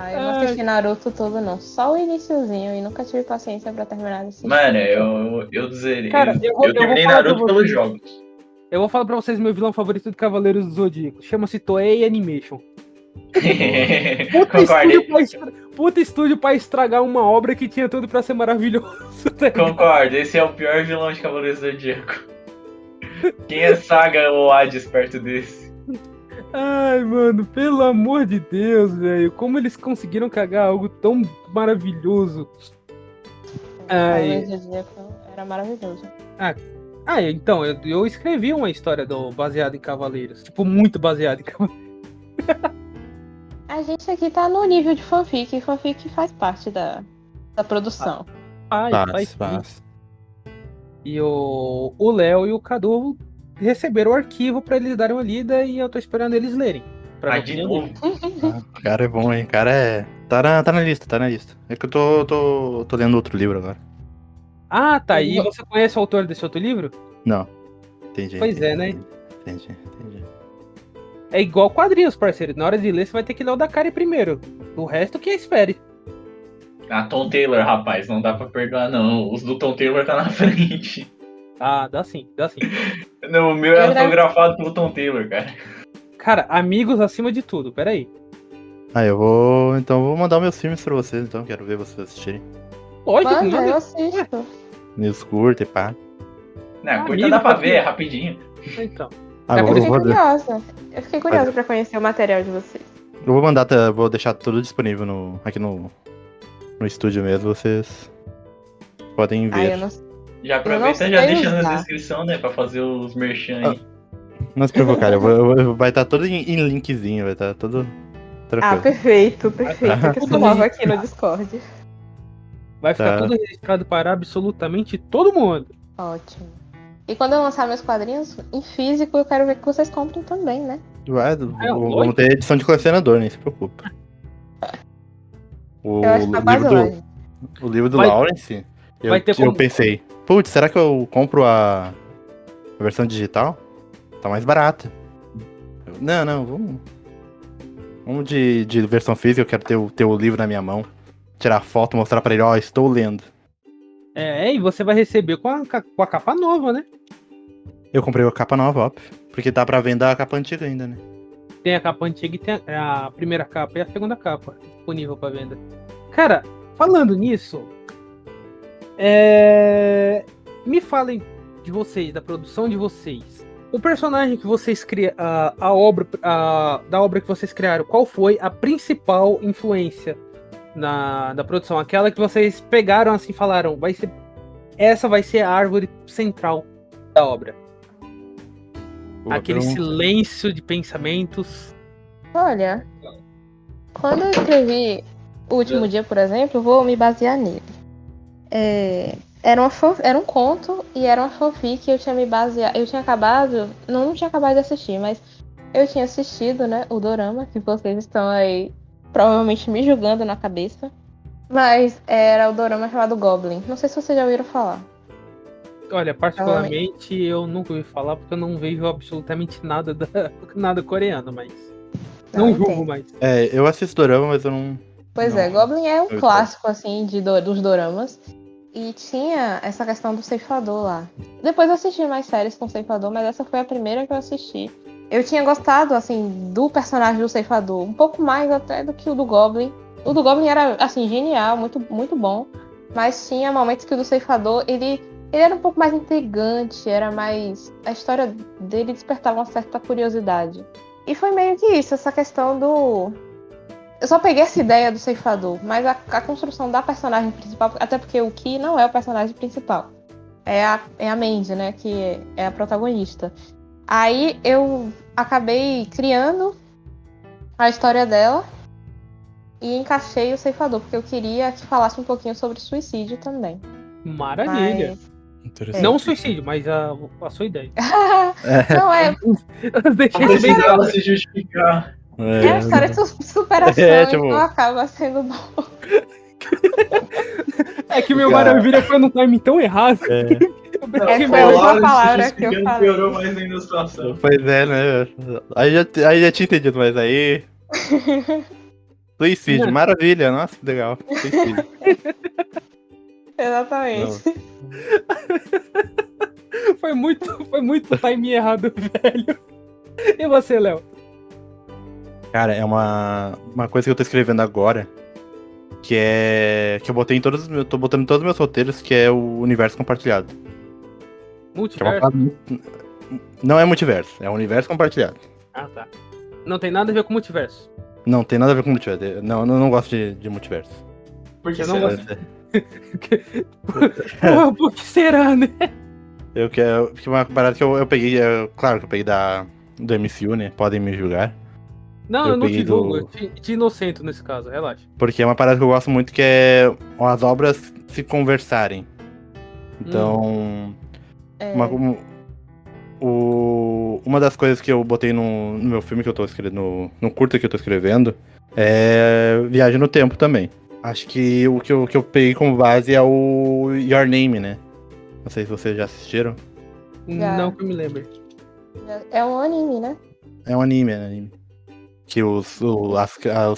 Ah, eu não assisti Naruto todo, não. Só o iniciozinho e nunca tive paciência pra terminar desse. Mano, eu zerei. Cara, eu vou terminei falar pra Naruto você. pelos jogos. Eu vou falar pra vocês meu vilão favorito do Cavaleiros do Zodíaco. Chama-se Toei Animation. Puta estúdio pra estragar uma obra que tinha tudo pra ser maravilhoso. Tá ligado? Concordo, esse é o pior vilão de Cavaleiros do Zodíaco. Quem é Saga ou Hades perto desse? Ai, mano, pelo amor de Deus, velho. Como eles conseguiram cagar algo tão maravilhoso? Ai. Era maravilhoso. Então, eu escrevi uma história baseada em Cavaleiros. Tipo, muito baseada em Cavaleiros. A gente aqui tá no nível de fanfic, e fanfic faz parte da produção. Faz. E o Léo e o Cadu receberam o arquivo pra eles darem uma lida e eu tô esperando eles lerem. Pra ver a De opinião novo. deles. O cara é bom, hein? O cara é. Tá na lista. É que eu tô lendo outro livro agora. Ah, tá. E você conhece o autor desse outro livro? Não. Entendi. Pois é, né? Entendi. É igual quadrinhos, parceiro. Na hora de ler, você vai ter que ler o da Kari primeiro. O resto que espere. Ah, Tom Taylor, rapaz, não dá pra perdoar, não. Os do Tom Taylor tá na frente. Ah, dá sim. Não, o meu é autografado pelo Tom Taylor, cara. Cara, amigos acima de tudo, peraí. Eu vou mandar meus filmes pra vocês, então. Quero ver vocês assistirem. Lógico, Mano, eu mano. assisto. News curta e pá. Não, curta Amigo, dá pra tá ver, é aqui. rapidinho. Então. Eu Eu fiquei vou curiosa. Eu fiquei curiosa pra conhecer o material de vocês. vou deixar tudo disponível aqui no estúdio mesmo, vocês podem ver. Eu não Já aproveita e não já sei deixa na usar. descrição, né, pra fazer os merchan aí. Não se preocupe, cara. Vai estar tudo em linkzinho, vai estar tudo tranquilo. Perfeito. Que eu sou nova aqui no Discord. Vai ficar Tá. tudo registrado para absolutamente todo mundo. Ótimo. E quando eu lançar meus quadrinhos em físico, eu quero ver que vocês comprem também, né? Vamos ter edição de colecionador, nem se preocupa. Eu acho que tá quase lá. O livro do Mas- Lawrence, Vai ter como... Eu pensei, putz, será que eu compro a versão digital? Tá mais barata. Não, vamos de versão física, eu quero ter o livro na minha mão. Tirar foto, mostrar pra ele, ó, estou lendo. E você vai receber com a capa nova, né? Eu comprei a capa nova, óbvio. Porque tá pra venda a capa antiga ainda, né? Tem a capa antiga e tem a primeira capa e a segunda capa disponível pra venda. Cara, falando nisso, me falem de vocês, da produção de vocês. O personagem que vocês criaram, da obra que vocês criaram, qual foi a principal influência da produção? Aquela que vocês pegaram assim e falaram, essa vai ser a árvore central da obra. Boa Aquele pergunta. silêncio de pensamentos. Olha, quando eu escrevi O Último Dia, por exemplo, vou me basear nele. Era um conto e era uma fanfic que eu tinha me baseado. Eu tinha acabado. Não tinha acabado de assistir, mas eu tinha assistido, né? O dorama, que vocês estão aí provavelmente me julgando na cabeça. Mas era o dorama chamado Goblin. Não sei se vocês já ouviram falar. Olha, particularmente eu nunca ouvi falar porque eu não vejo absolutamente nada coreano, mas não julgo mais. Eu assisto dorama, mas eu não... Pois não. é, Goblin é um Eu clássico, assim, dos doramas. E tinha essa questão do ceifador lá. Depois eu assisti mais séries com ceifador, mas essa foi a primeira que eu assisti. Eu tinha gostado, assim, do personagem do ceifador, um pouco mais até do que o do Goblin. O do Goblin era, assim, genial, muito, muito bom. Mas tinha momentos que o do ceifador, ele era um pouco mais intrigante, era mais... A história dele despertava uma certa curiosidade. E foi meio que isso, essa questão do... Eu só peguei essa ideia do ceifador, mas a construção da personagem principal, até porque o Ki não é o personagem principal. É a Mandy, né, que é a protagonista. Aí eu acabei criando a história dela e encaixei o ceifador, porque eu queria que falasse um pouquinho sobre suicídio também. Maravilha. Interessante. Não suicídio, mas a sua ideia. Não, Deixei Não isso bem precisava claro. se justificar. é uma história de superação, tipo- então acaba sendo bom. É que meu Cara. Maravilha foi num timing tão errado. Eu Não, deixei foi a meu- última falar, palavra se que eu justificando, falei. piorou mais ainda a situação. Pois é, né? Aí já tinha entendido, mas aí... Suicídio, Não. maravilha. Nossa, que legal. Suicídio. Exatamente. Foi muito timing errado, velho. E você, Léo? Cara, é uma coisa que eu tô escrevendo agora, que eu botei em todos os meus... Tô botando em todos os meus roteiros, que é o universo compartilhado. Que é uma Multiverso? parada muito- Não é multiverso, é o universo compartilhado. Ah, tá. Não tem nada a ver com multiverso. Não, tem nada a ver com multiverso. Não, eu não gosto de multiverso. Porque Eu não você gosto. Porra, por que será, né? Eu quero... Porque uma parada que eu peguei... Claro que eu peguei do MCU, né? Podem me julgar. Não, Eu eu não te peguei julgo. do- Eu te inocento nesse caso, relaxa. Porque é uma parada que eu gosto muito, que é as obras se conversarem. Então... Uma das coisas que eu botei no meu filme que eu tô escrevendo, no curta que eu tô escrevendo, é viagem no tempo também. Acho que o que eu peguei como base é o Your Name, né? Não sei se vocês já assistiram. Já. Não que eu me lembre. É um anime, né? É um anime, Que os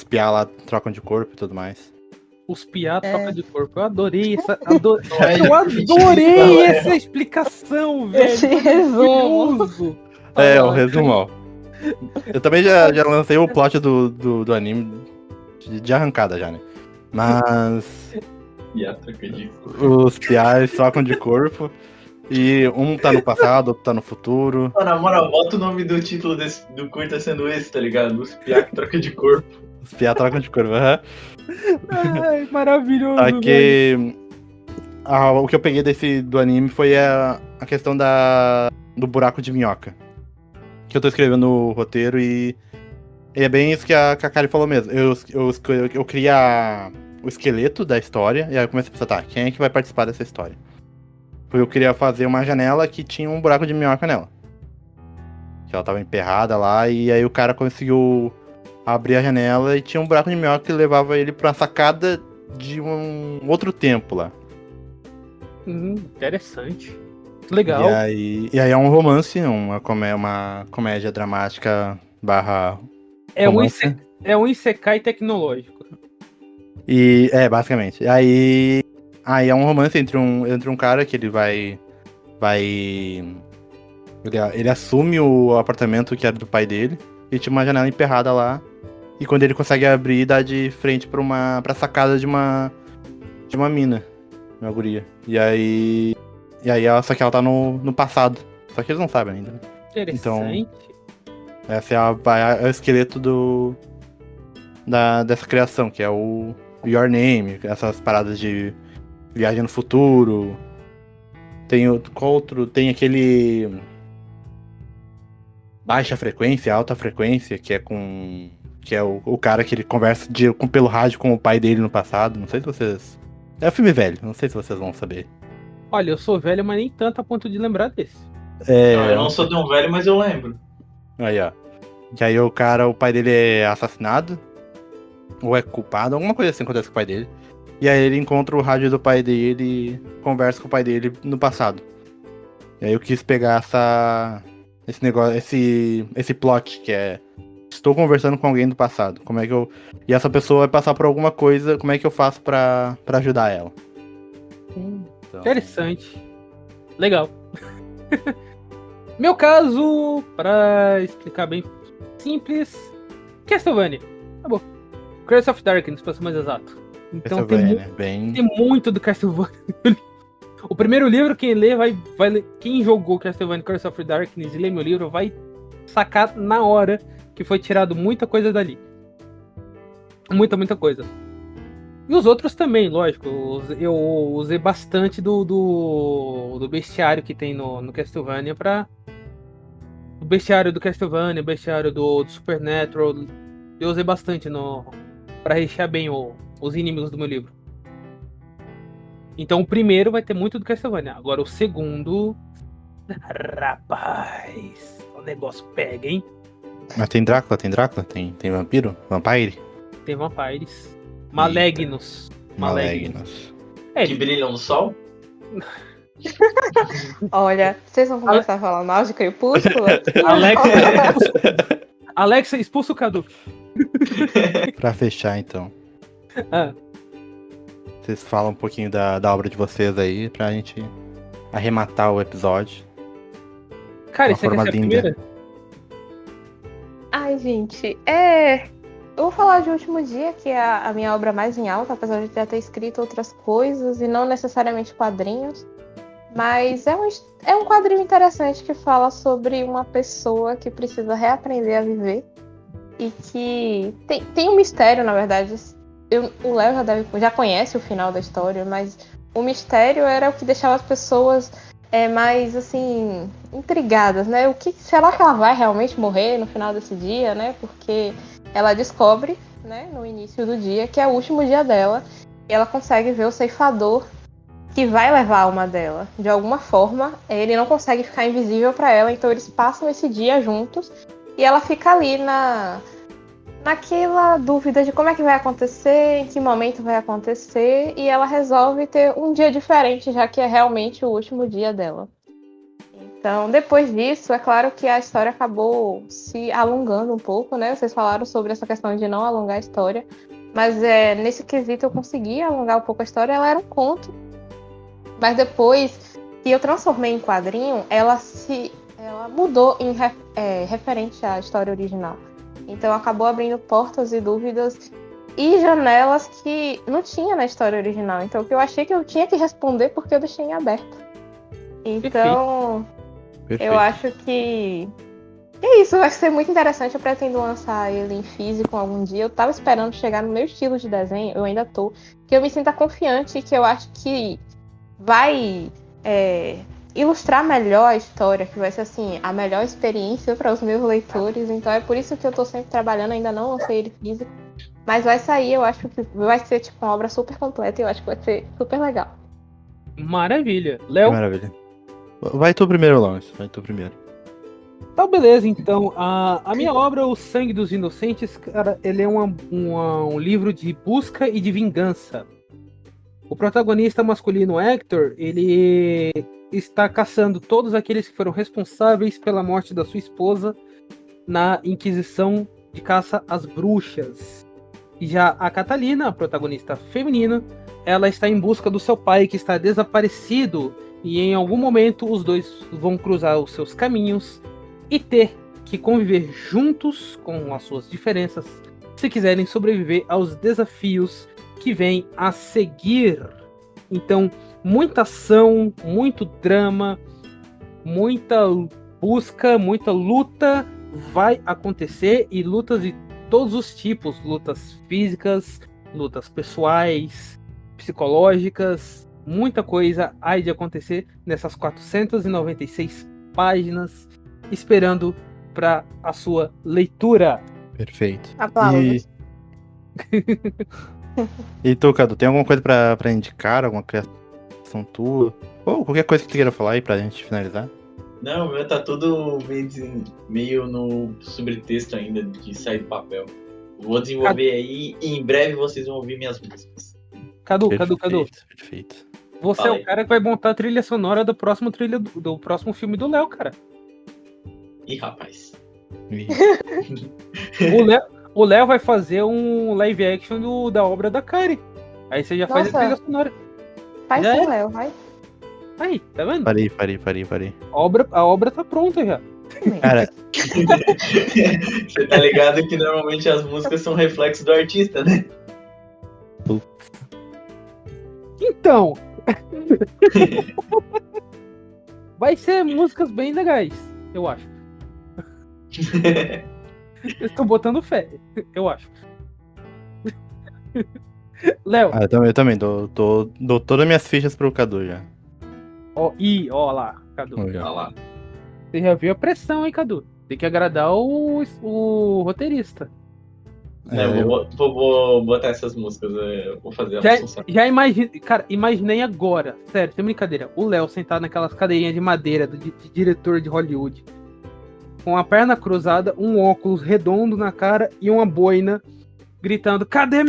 piá lá trocam de corpo e tudo mais. Os piá troca de corpo. Eu adorei essa. Não é Eu difícil, adorei não é. essa explicação, velho. Esse resumo. Maravilhoso. É, o resumão. Eu também já lancei o plot do anime de arrancada já, né? Mas E a troca de... os piás trocam de corpo e um tá no passado, outro tá no futuro. Mano, na moral, bota o nome do título do curta sendo esse, tá ligado? Os piá que troca de corpo. Os piá trocam de corpo. Aham. Ai, maravilhoso. Só velho. que o que eu peguei do anime foi a questão do buraco de minhoca. Que eu tô escrevendo no roteiro e é bem isso que a Kari falou mesmo. Eu criei o esqueleto da história e aí eu comecei a pensar, tá, quem é que vai participar dessa história? Porque eu queria fazer uma janela que tinha um buraco de minhoca nela. Que ela tava emperrada lá e aí o cara conseguiu abrir a janela e tinha um buraco de minhoca que levava ele pra sacada de um outro tempo lá. Interessante. Legal. E aí é um romance, uma comédia dramática barra romance. É um isekai tecnológico. E basicamente. Aí é um romance entre um cara que ele ele assume o apartamento que era do pai dele e tinha uma janela emperrada lá. E quando ele consegue abrir, dá de frente pra sacada de uma mina, uma guria. E aí só que ela tá no passado. Só que eles não sabem ainda, né? Interessante. Então, essa é o esqueleto dessa criação, que é o Your Name, essas paradas de viagem no futuro. Qual outro? Tem aquele baixa frequência, alta frequência, que é o cara que ele conversa pelo rádio com o pai dele no passado. Não sei se vocês... É um filme velho, não sei se vocês vão saber. Olha, eu sou velho, mas nem tanto a ponto de lembrar desse. Não, eu não sou tão velho, mas eu lembro. Aí, ó. Que aí o pai dele é assassinado, ou é culpado, alguma coisa assim acontece com o pai dele. E aí ele encontra o rádio do pai dele e conversa com o pai dele no passado. E aí eu quis pegar esse negócio, esse plot, que é... Estou conversando com alguém do passado. Como é que eu... E essa pessoa vai passar por alguma coisa, como é que eu faço pra ajudar ela? Então... Interessante. Legal. Meu caso, pra explicar bem simples, Castlevania. Acabou. Curse of Darkness, pra ser mais exato. Então tem muito do Castlevania. O primeiro livro, quem lê, quem jogou Castlevania Curse of Darkness e lê meu livro, vai sacar na hora que foi tirado muita coisa dali. Muita coisa. E os outros também, lógico. Eu usei bastante do bestiário que tem no Castlevania pra... O bestiário do Castlevania, o bestiário do Supernatural. Eu usei bastante pra rechear bem os inimigos do meu livro. Então o primeiro vai ter muito do Castlevania. Agora o segundo... Rapaz, o negócio pega, hein? Mas tem Drácula? Tem vampiro? Vampire? Tem vampires. Malignos. Que brilham no sol? Olha, vocês vão começar a falar mal de Crepúsculo? Alexa, expulsa o Cadu. Pra fechar, então. Vocês falam um pouquinho da obra de vocês aí, pra gente arrematar o episódio. Cara, isso aqui é a primeira? Ai, gente, eu vou falar de Último Dia, que é a minha obra mais em alta, apesar de já ter escrito outras coisas, e não necessariamente quadrinhos. Mas é um quadrinho interessante que fala sobre uma pessoa que precisa reaprender a viver. E que tem um mistério, na verdade. O Léo já conhece o final da história, mas o mistério era o que deixava as pessoas mais, assim, intrigadas, né? Será que ela vai realmente morrer no final desse dia, né? Porque ela descobre, né, no início do dia, que é o último dia dela. E ela consegue ver o ceifador que vai levar a alma dela. De alguma forma, ele não consegue ficar invisível para ela, então eles passam esse dia juntos. E ela fica ali naquela dúvida de como é que vai acontecer, em que momento vai acontecer, e ela resolve ter um dia diferente, já que é realmente o último dia dela. Então, depois disso, é claro que a história acabou se alongando um pouco, né? Vocês falaram sobre essa questão de não alongar a história, mas nesse quesito eu consegui alongar um pouco a história. Ela era um conto, mas depois que eu transformei em quadrinho, ela mudou em referente à história original. Então acabou abrindo portas e dúvidas e janelas que não tinha na história original. Então que eu achei que eu tinha que responder porque eu deixei em aberto. Então, Perfeito. Eu acho que é isso. Vai ser muito interessante. Eu pretendo lançar ele em físico algum dia. Eu tava esperando chegar no meu estilo de desenho. Eu ainda tô. Que eu me sinta confiante e que eu acho que vai ilustrar melhor a história, que vai ser assim, a melhor experiência para os meus leitores. Então é por isso que eu tô sempre trabalhando, ainda não lancei ele físico, mas vai sair. Eu acho que vai ser tipo uma obra super completa e eu acho que vai ser super legal. Maravilha. Léo? Maravilha. Vai tu primeiro, Lawrence. Vai tu primeiro. Tá, beleza. Então, a minha obra, O Sangue dos Inocentes, cara, ele é um livro de busca e de vingança. O protagonista masculino Hector, ele está caçando todos aqueles que foram responsáveis pela morte da sua esposa na Inquisição de Caça às Bruxas. E já a Catalina, a protagonista feminina, ela está em busca do seu pai que está desaparecido e em algum momento os dois vão cruzar os seus caminhos e ter que conviver juntos com as suas diferenças se quiserem sobreviver aos desafios que vêm a seguir. Então, muita ação, muito drama, muita busca, muita luta vai acontecer, e lutas de todos os tipos, lutas físicas, lutas pessoais, psicológicas, muita coisa há de acontecer nessas 496 páginas, esperando para a sua leitura. Perfeito. Aplausos. E tu, Cadu, tem alguma coisa pra indicar? Alguma criação tua? Ou qualquer coisa que tu queira falar aí pra gente finalizar? Não, o meu tá tudo meio no sobretexto ainda de sair do papel. Vou desenvolver aí e em breve vocês vão ouvir minhas músicas. Cadu. Perfeito. Você Fala é aí. o cara que vai montar a trilha sonora do próximo do próximo filme do Léo, cara. Ih, rapaz. E- O Léo vai fazer um live action da obra da Kari. Aí você já faz a Nossa. trilha sonora. Faz Já sim, é. Léo, vai. Aí, tá vendo? Parei. A obra tá pronta já. Cara, Você tá ligado que normalmente as músicas são reflexo do artista, né? Então. Vai ser músicas bem legais, eu acho. Eu tô botando fé, eu acho. Léo, eu também dou todas as minhas fichas pro Cadu já. ó lá, Cadu. Olha lá. Você já viu a pressão, hein, Cadu? Tem que agradar o roteirista. Vou botar essas músicas, eu vou fazer elas funcionar. Já imaginei agora, sério, sem brincadeira, o Léo sentado naquelas cadeirinhas de madeira de diretor de Hollywood, com a perna cruzada, um óculos redondo na cara e uma boina, gritando: cadê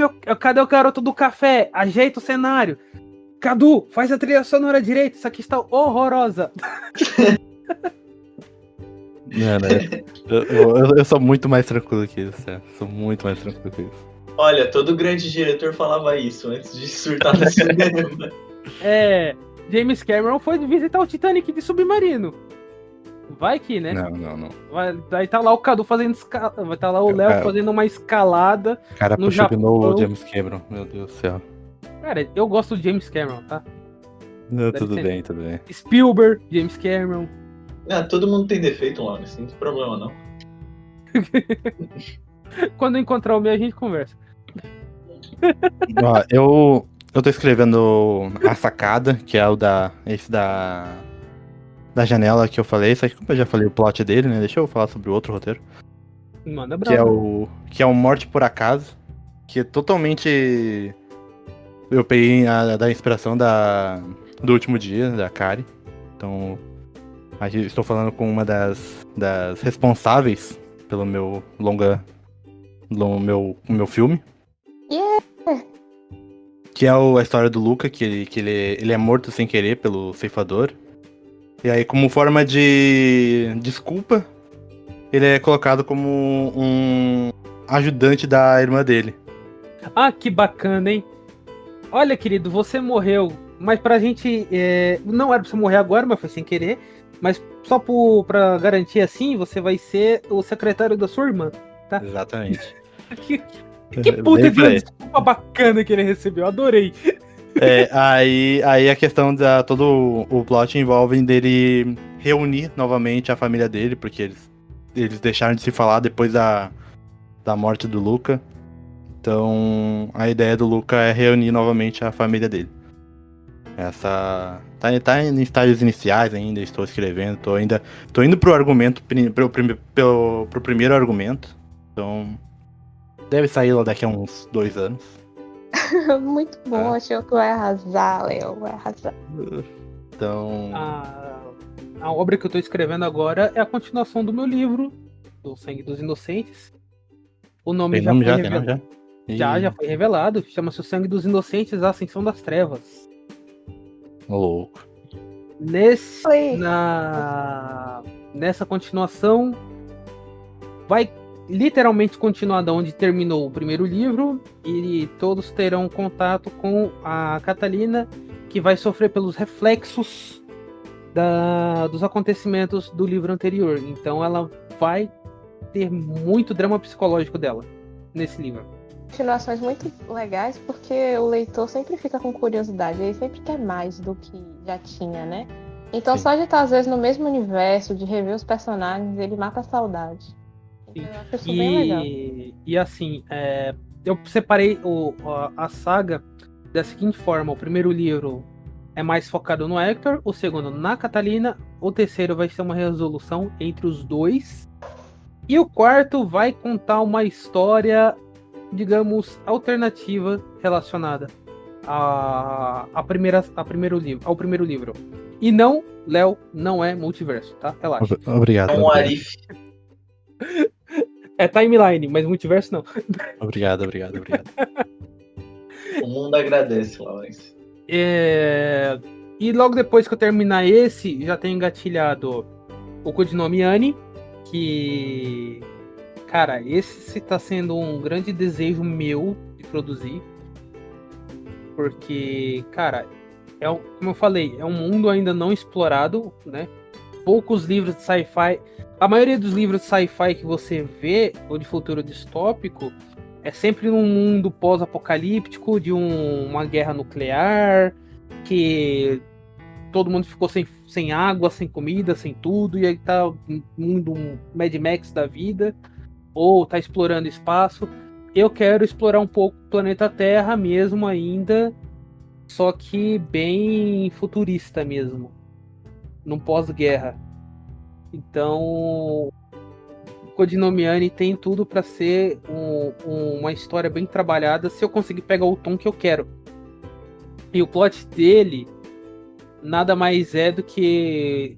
o garoto do café? Ajeita o cenário. Cadu, faz a trilha sonora direito, isso aqui está horrorosa. Eu sou muito mais tranquilo que isso, sério. Sou muito mais tranquilo que isso. Olha, todo grande diretor falava isso antes de surtar no cinema. James Cameron foi visitar o Titanic de submarino. Vai que, né? Não. Vai estar lá o Cadu fazendo vai estar lá o Léo fazendo uma escalada. Cara, No puxou de novo Japão. o James Cameron, meu Deus do céu. Cara, eu gosto do James Cameron, tá? Não, Deve tudo ser. bem, tudo bem. Spielberg, James Cameron. Todo mundo tem defeito, Laura, não tem problema não. Quando encontrar o meu, a gente conversa. Ó, eu tô escrevendo A Sacada, que é esse da janela que eu falei, só que como eu já falei o plot dele, né? Deixa eu falar sobre o outro roteiro. Manda Que é bravo. o Morte por Acaso, que é totalmente... Eu peguei da inspiração do Último Dia, da Kari. Então, aqui estou falando com uma das responsáveis pelo meu meu filme. Yeah. Que é a história do Luca, que ele é morto sem querer pelo ceifador. E aí, como forma de desculpa, ele é colocado como um ajudante da irmã dele. Ah, que bacana, hein? Olha, querido, você morreu. Mas pra gente. Não era pra você morrer agora, mas foi sem querer. Mas só pra garantir assim, você vai ser o secretário da sua irmã. Tá? Exatamente. Que puta de desculpa bacana que ele recebeu. Adorei. Aí a questão todo o plot envolve dele reunir novamente a família dele, porque eles deixaram de se falar depois da morte do Luca. Então a ideia do Luca é reunir novamente a família dele. Essa tá em estágios iniciais ainda, estou escrevendo, tô indo pro argumento, pro primeiro argumento. Então deve sair lá daqui a uns 2 anos. Muito bom, achou que vai arrasar, Léo, vai arrasar. Então. A obra que eu tô escrevendo agora é a continuação do meu livro, do Sangue dos Inocentes. O nome Tem já nome foi já? revelado. Já foi revelado. Chama-se O Sangue dos Inocentes, a Ascensão das Trevas. Louco. Nessa continuação, vai literalmente continuar da onde terminou o primeiro livro, e todos terão contato com a Catalina, que vai sofrer pelos reflexos dos acontecimentos do livro anterior. Então ela vai ter muito drama psicológico dela nesse livro. Continuações muito legais, porque o leitor sempre fica com curiosidade, ele sempre quer mais do que já tinha, né? Então Sim. só de estar às vezes no mesmo universo, de rever os personagens, ele mata a saudade. Sim. Eu acho isso bem legal. E assim, eu separei a saga da seguinte forma: o primeiro livro é mais focado no Hector, o segundo na Catalina, o terceiro vai ser uma resolução entre os dois, e o quarto vai contar uma história, digamos, alternativa relacionada ao primeiro livro. E não, Léo, não é multiverso, tá? Relaxa. Obrigado. É um Arif. É timeline, mas multiverso não. Obrigado. O mundo agradece, Laurence. E logo depois que eu terminar esse, já tenho engatilhado o Codinome Annie, que, cara, esse tá sendo um grande desejo meu de produzir, porque, cara, como eu falei, é um mundo ainda não explorado, né? Poucos livros de sci-fi, a maioria dos livros de sci-fi que você vê, ou de futuro distópico, é sempre num mundo pós-apocalíptico, de uma guerra nuclear, que todo mundo ficou sem água, sem comida, sem tudo, e aí tá um mundo Mad Max da vida, ou tá explorando espaço. Eu quero explorar um pouco o planeta Terra mesmo ainda, só que bem futurista mesmo, num pós-guerra. Então, Codinome Annie tem tudo para ser uma história bem trabalhada, se eu conseguir pegar o tom que eu quero. E o plot dele nada mais é do que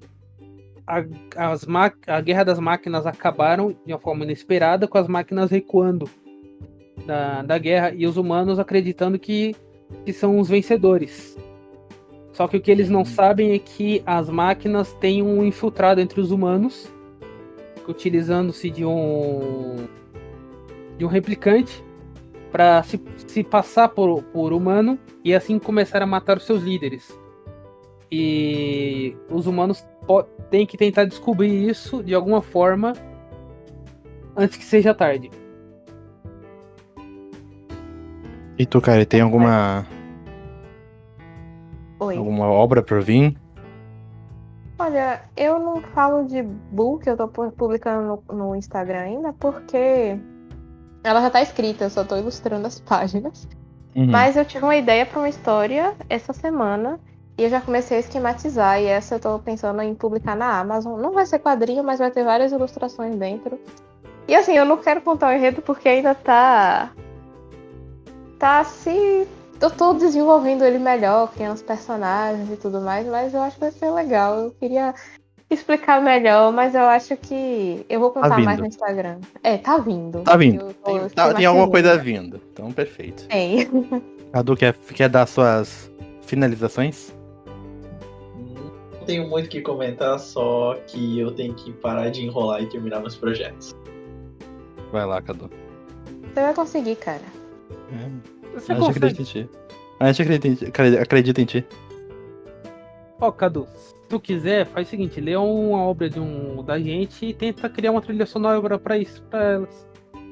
a guerra das máquinas acabaram de uma forma inesperada, com as máquinas recuando da guerra, e os humanos acreditando que são os vencedores. Só que o que eles não sabem é que as máquinas têm um infiltrado entre os humanos, utilizando-se de um replicante para se passar por humano, e assim começar a matar os seus líderes. E os humanos têm que tentar descobrir isso de alguma forma antes que seja tarde. E tu, cara, tem alguma obra por vir? Olha, eu não falo de book, eu tô publicando no Instagram ainda, porque ela já tá escrita, eu só tô ilustrando as páginas. Uhum. Mas eu tive uma ideia pra uma história essa semana, e eu já comecei a esquematizar, e essa eu tô pensando em publicar na Amazon. Não vai ser quadrinho, mas vai ter várias ilustrações dentro. E assim, eu não quero contar o enredo porque ainda tá se... Eu tô desenvolvendo ele melhor, criando os personagens e tudo mais, mas eu acho que vai ser legal. Eu queria explicar melhor, mas eu acho que eu vou contar mais no Instagram. Tá vindo. Tá vindo. Tem alguma coisa vindo. vindo. Então, perfeito. Tem. Cadu, quer dar suas finalizações? Não tenho muito o que comentar, só que eu tenho que parar de enrolar e terminar meus projetos. Vai lá, Cadu. Você vai conseguir, cara. Você A gente acredita em ti. A gente acredita em ti. Ó, Cadu, se tu quiser, faz o seguinte: lê uma obra da gente e tenta criar uma trilha sonora pra isso, pra elas.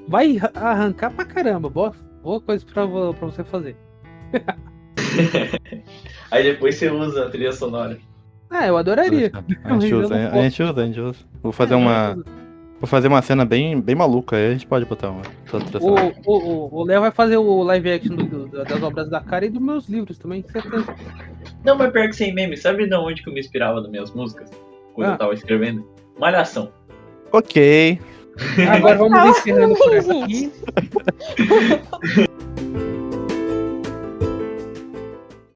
Vai arrancar pra caramba, boa coisa pra você fazer. Aí depois você usa a trilha sonora. Eu adoraria. A gente usa. Vou fazer uma cena bem maluca, aí a gente pode botar uma. O Léo vai fazer o live action das obras da cara e dos meus livros também, com certeza. Não, mas pior que sem meme, sabe de onde que eu me inspirava nas minhas músicas? Quando eu tava escrevendo? Malhação. Ok. Agora vamos encerrando por aqui.